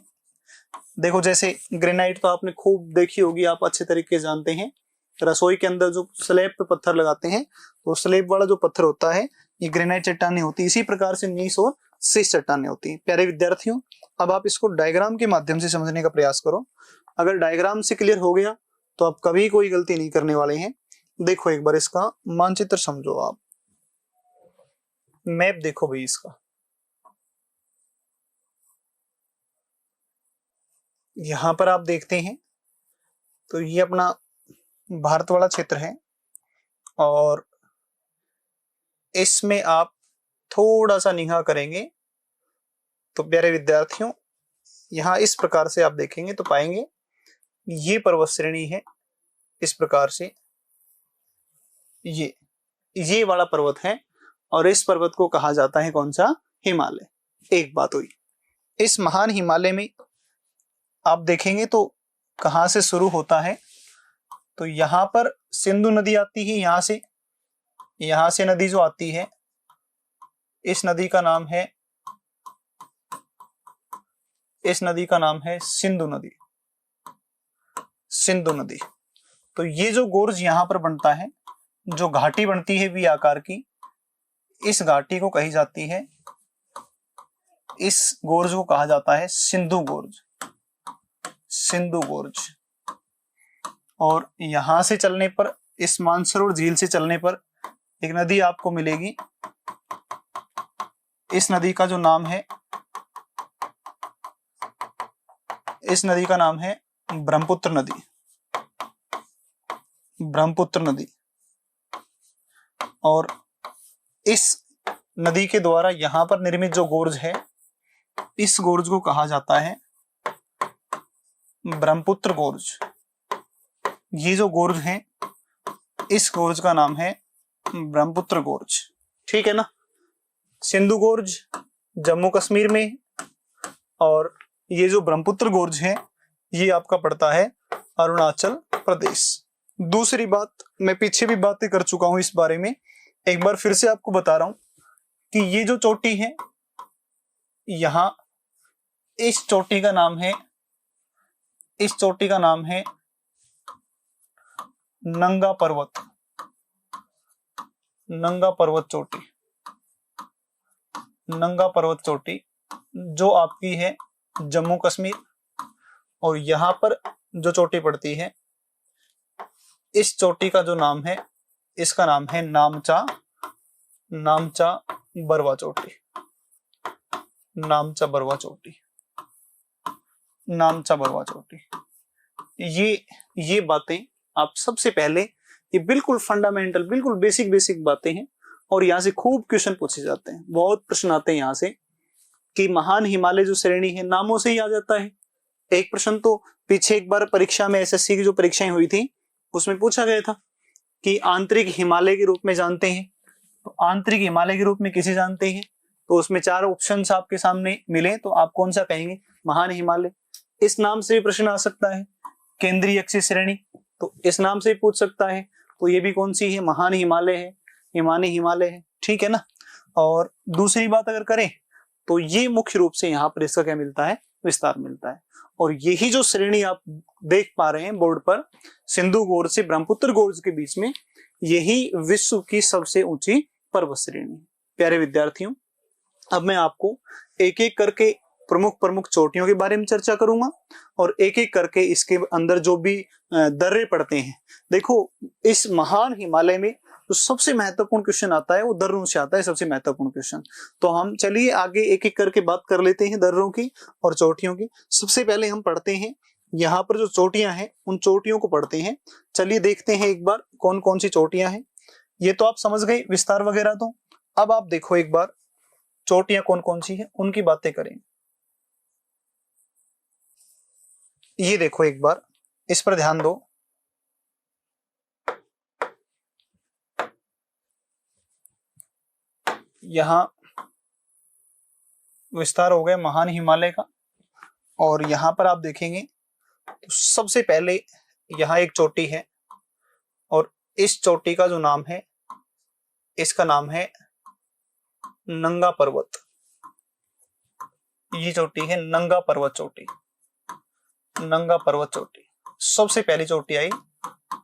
देखो, जैसे ग्रेनाइट तो आपने खूब देखी होगी, आप अच्छे तरीके से जानते हैं। रसोई के अंदर जो स्लैब पे पत्थर लगाते हैं तो स्लैब वाला जो पत्थर होता है ये ग्रेनाइट चट्टानें होती है। इसी प्रकार से नीस और सिस्ट चट्टानें होती हैं। प्यारे विद्यार्थियों, अब आप इसको डायग्राम के माध्यम से समझने का प्रयास करो। अगर डायग्राम से क्लियर हो गया तो आप कभी कोई गलती नहीं करने वाले हैं। देखो एक बार इसका मानचित्र समझो, आप मैप देखो भाई इसका। यहां पर आप देखते हैं तो ये अपना भारत वाला क्षेत्र है और इसमें आप थोड़ा सा निगाह करेंगे तो प्यारे विद्यार्थियों, यहां इस प्रकार से आप देखेंगे तो पाएंगे ये पर्वत श्रेणी है। इस प्रकार से ये वाला पर्वत है और इस पर्वत को कहा जाता है कौन सा? हिमालय। एक बात हुई, इस महान हिमालय में आप देखेंगे तो कहां से शुरू होता है, तो यहां पर सिंधु नदी आती है। यहां से नदी जो आती है, इस नदी का नाम है सिंधु नदी। सिंधु नदी। तो ये जो गोर्ज यहां पर बनता है, जो घाटी बनती है वी आकार की, इस घाटी को कही जाती है, इस गोर्ज को कहा जाता है सिंधु गोर्ज। सिंधु गोर्ज। और यहां से चलने पर, इस मानसरोवर झील से चलने पर एक नदी आपको मिलेगी। इस नदी का जो नाम है, इस नदी का नाम है ब्रह्मपुत्र नदी। ब्रह्मपुत्र नदी। और इस नदी के द्वारा यहां पर निर्मित जो गोर्ज है, इस गोर्ज को कहा जाता है ब्रह्मपुत्र गोर्ज। ये जो गोर्ज है, इस गोर्ज का नाम है ब्रह्मपुत्र गोर्ज। ठीक है ना। सिंधु गोर्ज जम्मू कश्मीर में, और ये जो ब्रह्मपुत्र गोर्ज है ये आपका पड़ता है अरुणाचल प्रदेश। दूसरी बात, मैं पीछे भी बातें कर चुका हूं इस बारे में, एक बार फिर से आपको बता रहा हूं कि ये जो चोटी है, यहां इस चोटी का नाम है, इस चोटी का नाम है नंगा पर्वत। नंगा पर्वत चोटी। नंगा पर्वत चोटी जो आपकी है जम्मू कश्मीर। और यहां पर जो चोटी पड़ती है, इस चोटी का जो नाम है, इसका नाम है नामचा बरवा चोटी। नामचा बरवा चोटी। नामचा बरवा चोटी। ये बातें आप सबसे पहले, ये बिल्कुल फंडामेंटल, बिल्कुल बेसिक बातें हैं और यहाँ से खूब क्वेश्चन पूछे जाते हैं। बहुत प्रश्न आते हैं यहाँ से कि महान हिमालय जो श्रेणी है, नामों से ही आ जाता है। एक प्रश्न तो पीछे एक बार परीक्षा में, एसएससी की जो परीक्षाएं हुई थी उसमें पूछा गया था कि आंतरिक हिमालय के रूप में जानते हैं, तो आंतरिक हिमालय के रूप में किसे जानते हैं? तो उसमें 4 ऑप्शंस आपके सामने मिले तो आप कौन सा कहेंगे? महान हिमालय। इस नाम से भी प्रश्न आ सकता है। केंद्रीय अक्षीय श्रेणी, तो इस नाम से पूछ सकता है, तो ये भी कौन सी है? महान हिमालय है, हिमानी हिमालय है, ठीक है ना। और दूसरी बात अगर करें तो ये मुख्य रूप से यहाँ पर इसका क्या मिलता है? विस्तार मिलता है। और यही जो श्रेणी आप देख पा रहे हैं बोर्ड पर, सिंधु घोर से ब्रह्मपुत्र घोर के बीच में, यही विश्व की सबसे ऊंची पर्वत श्रेणी। प्यारे विद्यार्थियों, अब मैं आपको एक एक करके प्रमुख प्रमुख चोटियों के बारे में चर्चा करूंगा और एक एक करके इसके अंदर जो भी दर्रे पड़ते हैं। देखो, इस महान हिमालय में तो सबसे महत्वपूर्ण क्वेश्चन आता है वो दर्रों से आता है, सबसे महत्वपूर्ण क्वेश्चन। तो हम चलिए आगे एक एक करके बात कर लेते हैं दर्रों की और चोटियों की। सबसे पहले हम पढ़ते हैं यहाँ पर जो चोटियां हैं उन चोटियों को पढ़ते हैं। चलिए देखते हैं एक बार कौन कौन सी चोटियां हैं। ये तो आप समझ गए विस्तार वगैरह। तो अब आप देखो एक बार चोटियां कौन कौन सी है उनकी बातें करें। ये देखो एक बार, इस पर ध्यान दो। यहां विस्तार हो गया महान हिमालय का और यहां पर आप देखेंगे तो सबसे पहले यहां एक चोटी है और इस चोटी का जो नाम है, इसका नाम है नंगा पर्वत। ये चोटी है नंगा पर्वत चोटी, नंगा पर्वत चोटी। सबसे पहली चोटी आई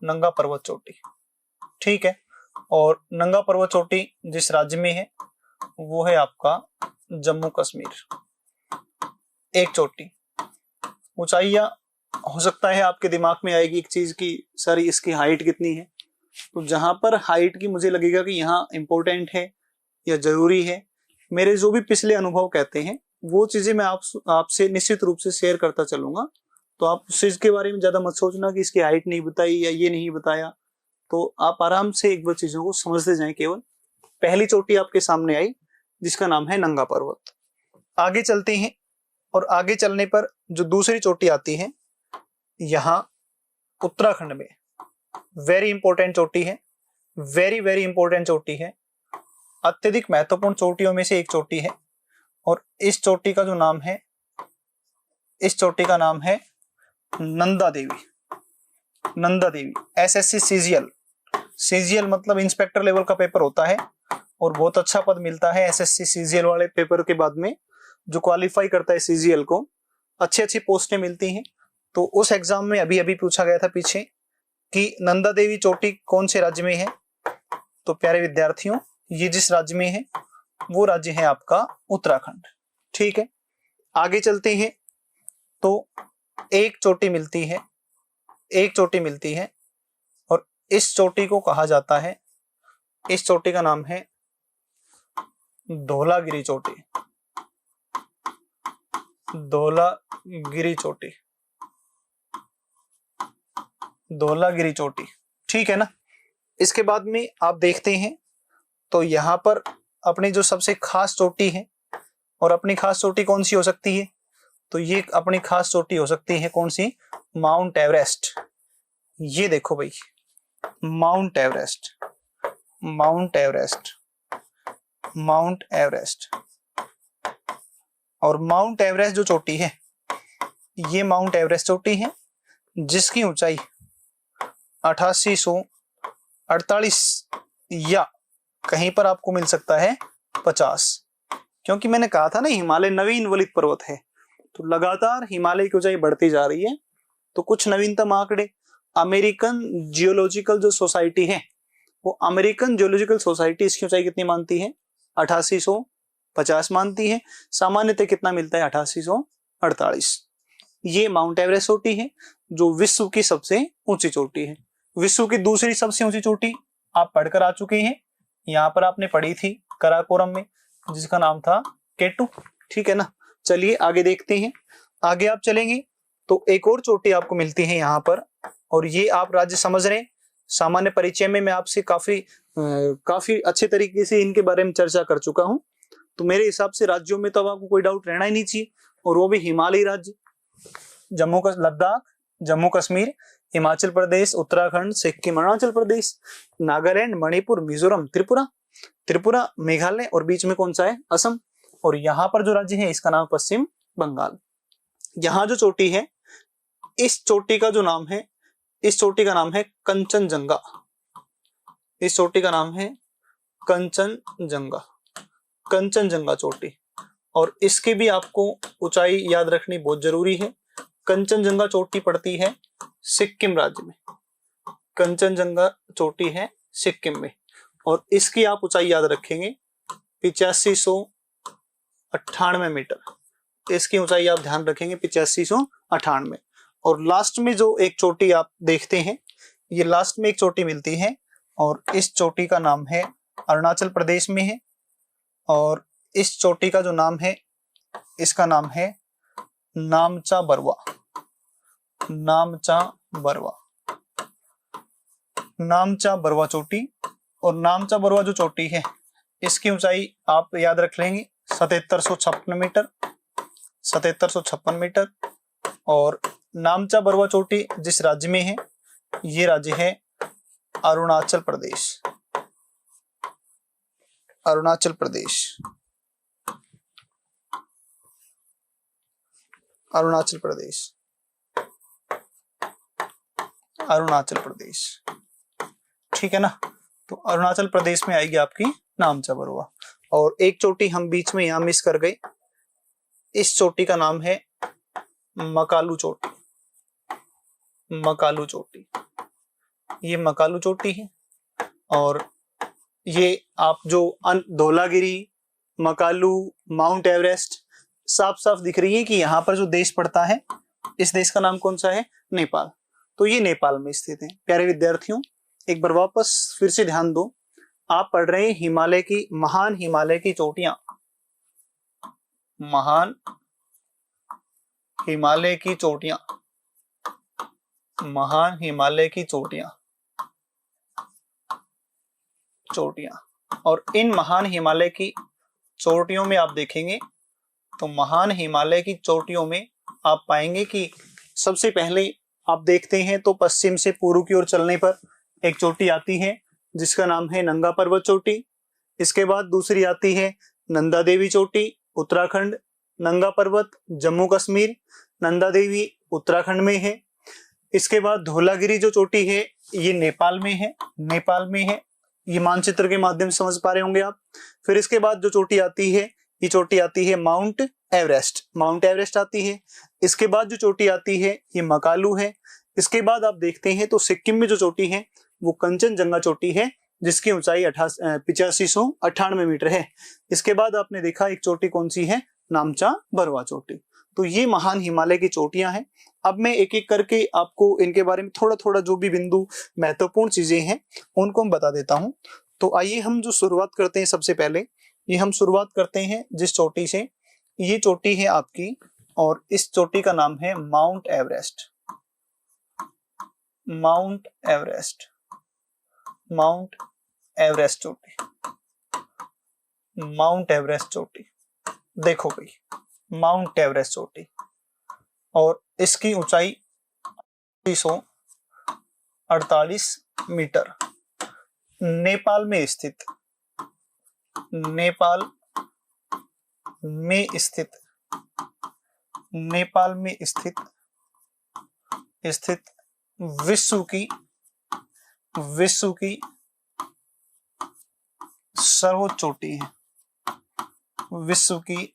नंगा पर्वत चोटी, ठीक है। और नंगा पर्वत चोटी जिस राज्य में है वो है आपका जम्मू कश्मीर। एक चोटी। ऊंचाइयां हो सकता है आपके दिमाग में आएगी एक चीज की, सर इसकी हाइट कितनी है। तो जहां पर हाइट की मुझे लगेगा कि यहाँ इंपॉर्टेंट है या जरूरी है, मेरे जो भी पिछले अनुभव कहते हैं वो चीजें मैं आपसे निश्चित रूप से शेयर करता चलूंगा। तो आप उस चीज के बारे में ज्यादा मत सोचना कि इसकी हाइट नहीं बताई या ये नहीं बताया। तो आप आराम से एक बार चीजों को समझते जाएं। केवल पहली चोटी आपके सामने आई जिसका नाम है नंगा पर्वत। आगे चलते हैं और आगे चलने पर जो दूसरी चोटी आती है यहाँ उत्तराखंड में, वेरी इंपॉर्टेंट चोटी है, वेरी वेरी इंपॉर्टेंट चोटी है, अत्यधिक महत्वपूर्ण चोटियों में से एक चोटी है। और इस चोटी का जो नाम है, इस चोटी का नाम है Nanda Devi. Nanda Devi SSC CGL, CGL मतलब इंस्पेक्टर लेवल का पेपर होता है और बहुत अच्छा पद मिलता है एसएससी सीजीएल वाले पेपर के बाद में। जो क्वालिफाई करता है सीजीएल को, अच्छी अच्छी पोस्टें मिलती हैं। तो उस एग्जाम में अभी अभी पूछा गया था पीछे कि नंदा देवी चोटी कौन से राज्य में है। तो प्यारे विद्यार्थियों, ये जिस राज्य में है वो राज्य है आपका उत्तराखंड, ठीक है। आगे चलते हैं तो एक चोटी मिलती है, एक चोटी मिलती है और इस चोटी को कहा जाता है, इस चोटी का नाम है धौलागिरी चोटी। धौलागिरी चोटी, धौलागिरी चोटी, ठीक है ना। इसके बाद में आप देखते हैं तो यहाँ पर अपनी जो सबसे खास चोटी है, और अपनी खास चोटी कौन सी हो सकती है? तो ये अपनी खास चोटी हो सकती है कौन सी? Mount Everest. ये देखो भाई, mount Everest, mount Everest, mount Everest. और माउंट एवरेस्ट जो चोटी है, ये माउंट एवरेस्ट चोटी है जिसकी ऊंचाई 8848 या कहीं पर आपको मिल सकता है 50। क्योंकि मैंने कहा था ना हिमालय नवीन वलित पर्वत है, तो लगातार हिमालय की ऊंचाई बढ़ती जा रही है। तो कुछ नवीनतम आंकड़े अमेरिकन जियोलॉजिकल जो सोसाइटी है, वो अमेरिकन जियोलॉजिकल सोसाइटी इसकी ऊंचाई कितनी मानती है? 8850 मानती है। सामान्यतः कितना मिलता है? 8848। ये माउंट एवरेस्ट चोटी है जो विश्व की सबसे ऊंची चोटी है। विश्व की दूसरी सबसे ऊंची चोटी आप पढ़कर आ चुके हैं, यहाँ पर आपने पढ़ी थी कराकोरम में, जिसका नाम था केटू, ठीक है ना। चलिए आगे देखते हैं। आगे आप चलेंगे तो एक और चोटी आपको मिलती है यहाँ पर, और ये आप राज्य समझ रहे हैं। सामान्य परिचय में मैं आपसे काफी अच्छे तरीके से इनके बारे में चर्चा कर चुका हूं। तो मेरे हिसाब से राज्यों में तो आपको कोई डाउट रहना ही नहीं चाहिए, और वो भी हिमालयी राज्य, लद्दाख, जम्मू कश्मीर, हिमाचल प्रदेश, उत्तराखंड, सिक्किम, अरुणाचल प्रदेश, नागालैंड, मणिपुर, मिजोरम, त्रिपुरा, मेघालय और बीच में कौन सा है? असम। और यहाँ पर जो राज्य है इसका नाम पश्चिम बंगाल। यहाँ जो चोटी है, इस चोटी का जो नाम है, इस चोटी का नाम है कंचनजंगा। इस चोटी का नाम है कंचनजंगा, कंचनजंगा चोटी। और इसकी भी आपको ऊंचाई याद रखनी बहुत जरूरी है। कंचनजंगा चोटी पड़ती है सिक्किम राज्य में। कंचनजंगा चोटी है सिक्किम में और इसकी आप ऊंचाई याद रखेंगे 8598 मीटर। इसकी ऊंचाई आप ध्यान रखेंगे 8598। और लास्ट में जो एक चोटी आप देखते हैं, ये लास्ट में एक चोटी मिलती है और इस चोटी का नाम है, अरुणाचल प्रदेश में है। और इस चोटी का जो नाम है, इसका नाम है नामचा बरवा। नामचा बरवा, नामचा बरवा चोटी। और नामचा बरवा जो चोटी है, इसकी ऊंचाई आप याद रख लेंगे 7756 मीटर, 7756 मीटर। और नामचा बरवा चोटी जिस राज्य में है, ये राज्य है अरुणाचल प्रदेश। अरुणाचल प्रदेश, अरुणाचल प्रदेश, अरुणाचल प्रदेश। ठीक है ना। तो अरुणाचल प्रदेश में आएगी आपकी नामचा बरवा। और एक चोटी हम बीच में यहां मिस कर गए, इस चोटी का नाम है मकालू चोटी। मकालू चोटी, ये मकालू चोटी है। और ये आप जो धौलागिरी, मकालू, माउंट एवरेस्ट साफ साफ दिख रही है कि यहाँ पर जो देश पड़ता है, इस देश का नाम कौन सा है? नेपाल। तो ये नेपाल में स्थित है। प्यारे विद्यार्थियों, एक बार वापस फिर से ध्यान दो, आप पढ़ रहे हैं हिमालय की, महान हिमालय की चोटियां, महान हिमालय की चोटियां, महान हिमालय की चोटियां, चोटियां। और इन महान हिमालय की चोटियों में आप देखेंगे तो महान हिमालय की चोटियों में आप पाएंगे कि सबसे पहले आप देखते हैं तो पश्चिम से पूर्व की ओर चलने पर एक चोटी आती है जिसका नाम है नंगा पर्वत चोटी। इसके बाद दूसरी आती है नंदा देवी चोटी, उत्तराखंड। नंगा पर्वत जम्मू कश्मीर, नंदा देवी उत्तराखंड में है। इसके बाद धौलागिरी जो चोटी है ये नेपाल में है, नेपाल में है। ये मानचित्र के माध्यम से समझ पा रहे होंगे आप। फिर इसके बाद जो चोटी आती है, ये चोटी आती है माउंट एवरेस्ट, माउंट एवरेस्ट आती है। इसके बाद जो चोटी आती है ये मकालू है। इसके बाद आप देखते हैं तो सिक्किम में जो चोटी है वो कंचनजंगा चोटी है जिसकी ऊंचाई 8598 मीटर है। इसके बाद आपने देखा एक चोटी कौन सी है? नामचा बरवा चोटी। तो ये महान हिमालय की चोटियां हैं। अब मैं एक एक करके आपको इनके बारे में थोड़ा थोड़ा जो भी बिंदु महत्वपूर्ण चीजें हैं उनको मैं बता देता हूं। तो आइए हम जो शुरुआत करते हैं, सबसे पहले ये हम शुरुआत करते हैं जिस चोटी से, ये चोटी है आपकी और इस चोटी का नाम है mount Everest. Mount Everest, mount Everest चोटी, माउंट एवरेस्ट चोटी। देखो भाई, माउंट एवरेस्ट चोटी और इसकी ऊंचाई 348 मीटर। नेपाल में स्थित, नेपाल में स्थित, नेपाल में स्थित विश्व की सर्वोच्च चोटी है। विश्व की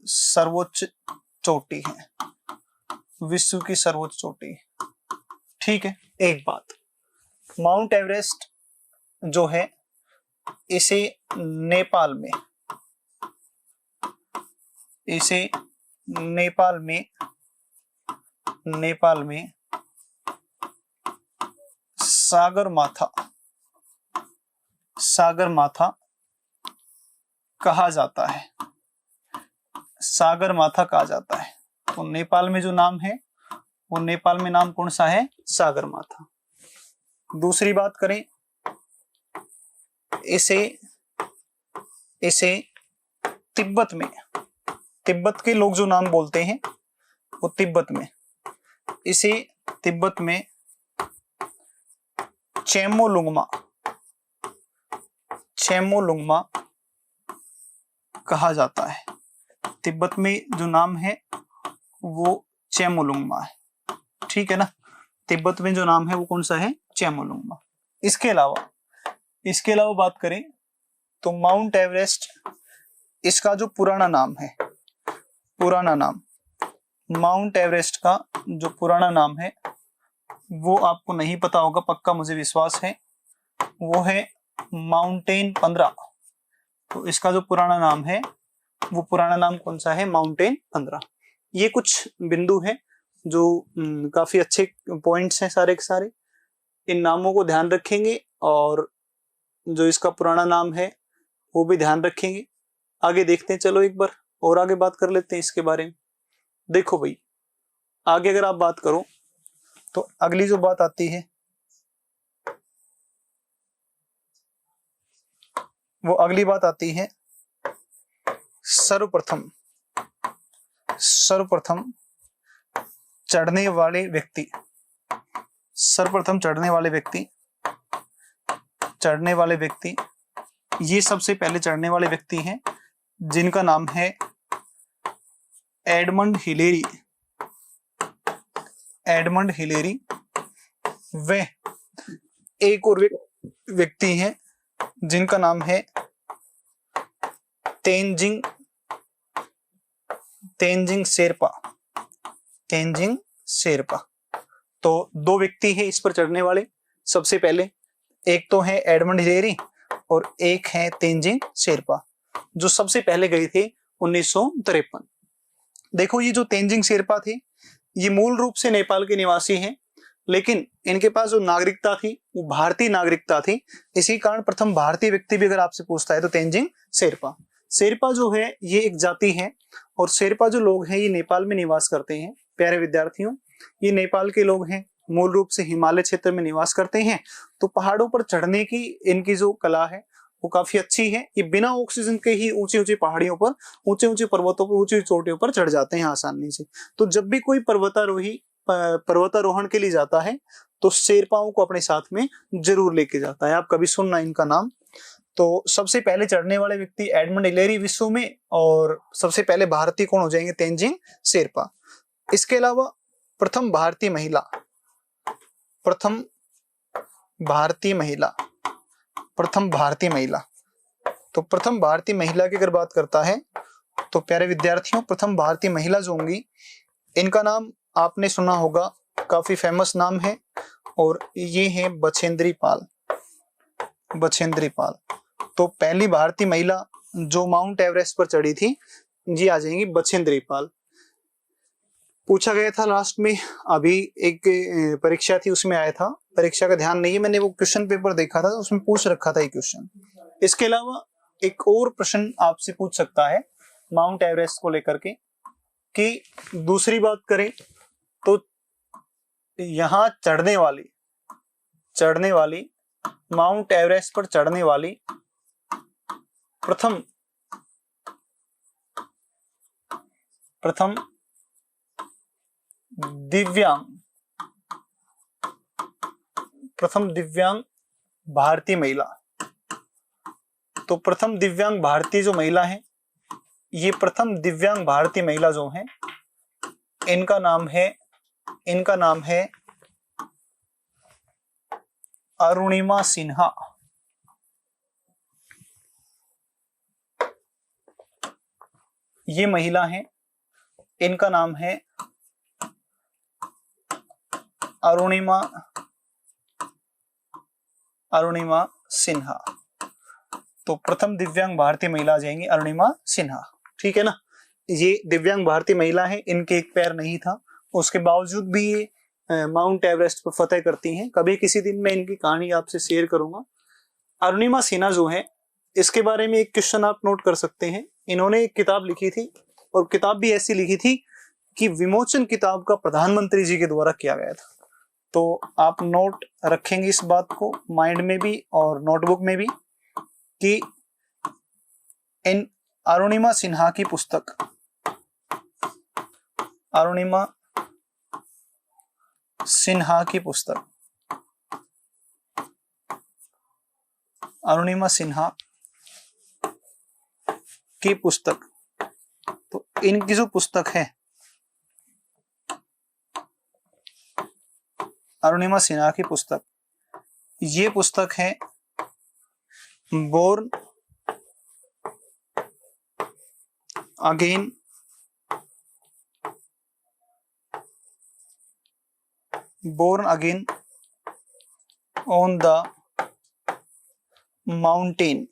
सर्वोच्च चोटी है, विश्व की सर्वोच्च चोटी। ठीक है। एक बात, माउंट एवरेस्ट जो है इसे नेपाल में, इसे नेपाल में, नेपाल में सागरमाथा, सागरमाथा कहा जाता है, सागरमाथा कहा जाता है। तो नेपाल में जो नाम है वो नेपाल में नाम कौन सा है? सागरमाथा। दूसरी बात करें, इसे तिब्बत में, तिब्बत के लोग जो नाम बोलते हैं वो तिब्बत में, इसे तिब्बत में चेमोलुंगमा, चेमोलुंगमा कहा जाता है। तिब्बत में जो नाम है वो चेमोलुंगमा है, ठीक है ना। तिब्बत में जो नाम है वो कौन सा है, चेमोलुंगमा। इसके अलावा बात करें तो माउंट एवरेस्ट, इसका जो पुराना नाम है, माउंट एवरेस्ट का जो पुराना नाम है वो आपको नहीं पता होगा, पक्का मुझे विश्वास है, वो है माउंटेन 15। तो इसका जो पुराना नाम है वो पुराना नाम कौन सा है, माउंटेन 15। ये कुछ बिंदु है जो काफी अच्छे पॉइंट्स हैं सारे के सारे। इन नामों को ध्यान रखेंगे और जो इसका पुराना नाम है वो भी ध्यान रखेंगे। आगे देखते हैं, चलो एक बार और आगे बात कर लेते हैं इसके बारे में। देखो भाई, आगे अगर आप बात करो तो अगली जो बात आती है वो अगली बात आती है सर्वप्रथम चढ़ने वाले व्यक्ति। ये सबसे पहले चढ़ने वाले व्यक्ति हैं जिनका नाम है एडमंड हिलेरी। वे एक और व्यक्ति हैं जिनका नाम है तेंजिंग शेरपा। तो दो व्यक्ति हैं इस पर चढ़ने वाले। सबसे पहले एक तो है एडमंड हिलेरी और एक है तेंजिंग शेरपा, जो सबसे पहले गए थे 1953। देखो, ये जो तेंजिंग शेरपा थे ये मूल रूप से नेपाल के निवासी हैं, लेकिन इनके पास जो नागरिकता थी वो भारतीय नागरिकता थी। इसी कारण प्रथम भारतीय व्यक्ति भी अगर आपसे पूछता है तो तेंजिंग शेरपा जो है ये एक जाति है, और शेरपा जो लोग हैं ये नेपाल में निवास करते हैं। प्यारे विद्यार्थियों, ये नेपाल के लोग हैं, मूल रूप से हिमालय क्षेत्र में निवास करते हैं। तो पहाड़ों पर चढ़ने की इनकी जो कला है वो काफी अच्छी है। ये बिना ऑक्सीजन के ही ऊंची ऊंची पहाड़ियों पर, ऊंचे ऊंचे पर्वतों पर, ऊंची चोटियों पर चढ़ जाते हैं आसानी से। तो जब भी कोई पर्वतारोहण के लिए जाता है तो शेरपाओं को अपने साथ में जरूर लेके जाता है। आप कभी सुनना इनका नाम। तो सबसे पहले चढ़ने वाले व्यक्ति एडमंड हिलेरी विश्व में, और सबसे पहले भारतीय कौन हो जाएंगे, तेंजिंग शेरपा। इसके अलावा प्रथम भारतीय महिला तो प्रथम भारतीय महिला की अगर बात करता है तो प्यारे विद्यार्थियों, प्रथम भारतीय महिला जो होंगी इनका नाम आपने सुना होगा, काफी फेमस नाम है, और ये है बछेंद्री पाल। तो पहली भारतीय महिला जो माउंट एवरेस्ट पर चढ़ी थी जी आ जाएंगी बछेंद्री पाल। पूछा गया था लास्ट में, अभी एक परीक्षा थी उसमें आया था, परीक्षा का ध्यान नहीं है, मैंने वो क्वेश्चन पेपर देखा था उसमें पूछ रखा था ये क्वेश्चन। इसके अलावा एक और प्रश्न आपसे पूछ सकता है माउंट एवरेस्ट को लेकर के, कि दूसरी बात करें तो यहाँ चढ़ने वाली माउंट एवरेस्ट पर चढ़ने वाली प्रथम दिव्यांग भारतीय महिला। तो प्रथम दिव्यांग भारतीय जो महिला है, ये प्रथम दिव्यांग भारतीय महिला जो है इनका नाम है अरुणिमा सिन्हा। ये महिला है, इनका नाम है अरुणिमा सिन्हा। तो प्रथम दिव्यांग भारतीय महिला आ जाएंगी अरुणिमा सिन्हा, ठीक है ना। ये दिव्यांग भारतीय महिला है, इनके एक पैर नहीं था, उसके बावजूद भी ये माउंट एवरेस्ट पर फतेह करती हैं। कभी किसी दिन मैं इनकी कहानी आपसे शेयर करूंगा। अरुणिमा सिन्हा जो है, इसके बारे में एक क्वेश्चन आप नोट कर सकते हैं। इन्होंने एक किताब लिखी थी, और किताब भी ऐसी लिखी थी कि विमोचन किताब का प्रधानमंत्री जी के द्वारा किया गया था। तो आप नोट रखेंगे इस बात को माइंड में भी और नोटबुक में भी, कि इन अरुणिमा सिन्हा की पुस्तक, अरुणिमा सिन्हा की पुस्तक तो इनकी जो पुस्तक है अरुणिमा सिन्हा की पुस्तक, ये पुस्तक है born again on the mountain.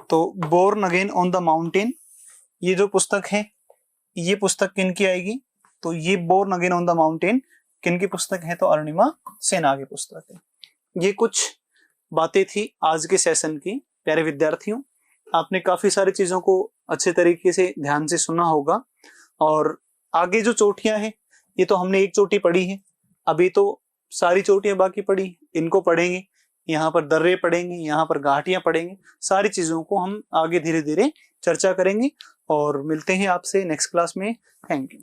तो born again on the mountain, ये जो पुस्तक है, ये पुस्तक किनकी आएगी? तो ये born again on the mountain किनकी पुस्तक है? तो अरुणिमा सिन्हा की पुस्तक है। ये कुछ बातें थी आज के सेशन की। प्यारे विद्यार्थियों, आपने काफी सारी चीजों को अच्छे तरीके से ध्यान से सुना होगा, और आगे जो चोटियां हैं, ये तो हमने एक चोटी पढ़ी है, अभी तो सारी चोटियां बाकी पड़ी, इनको पढ़ेंगे, यहाँ पर दर्रे पढ़ेंगे, यहाँ पर घाटियां पढ़ेंगे। सारी चीजों को हम आगे धीरे धीरे चर्चा करेंगे और मिलते हैं आपसे नेक्स्ट क्लास में। Thank you.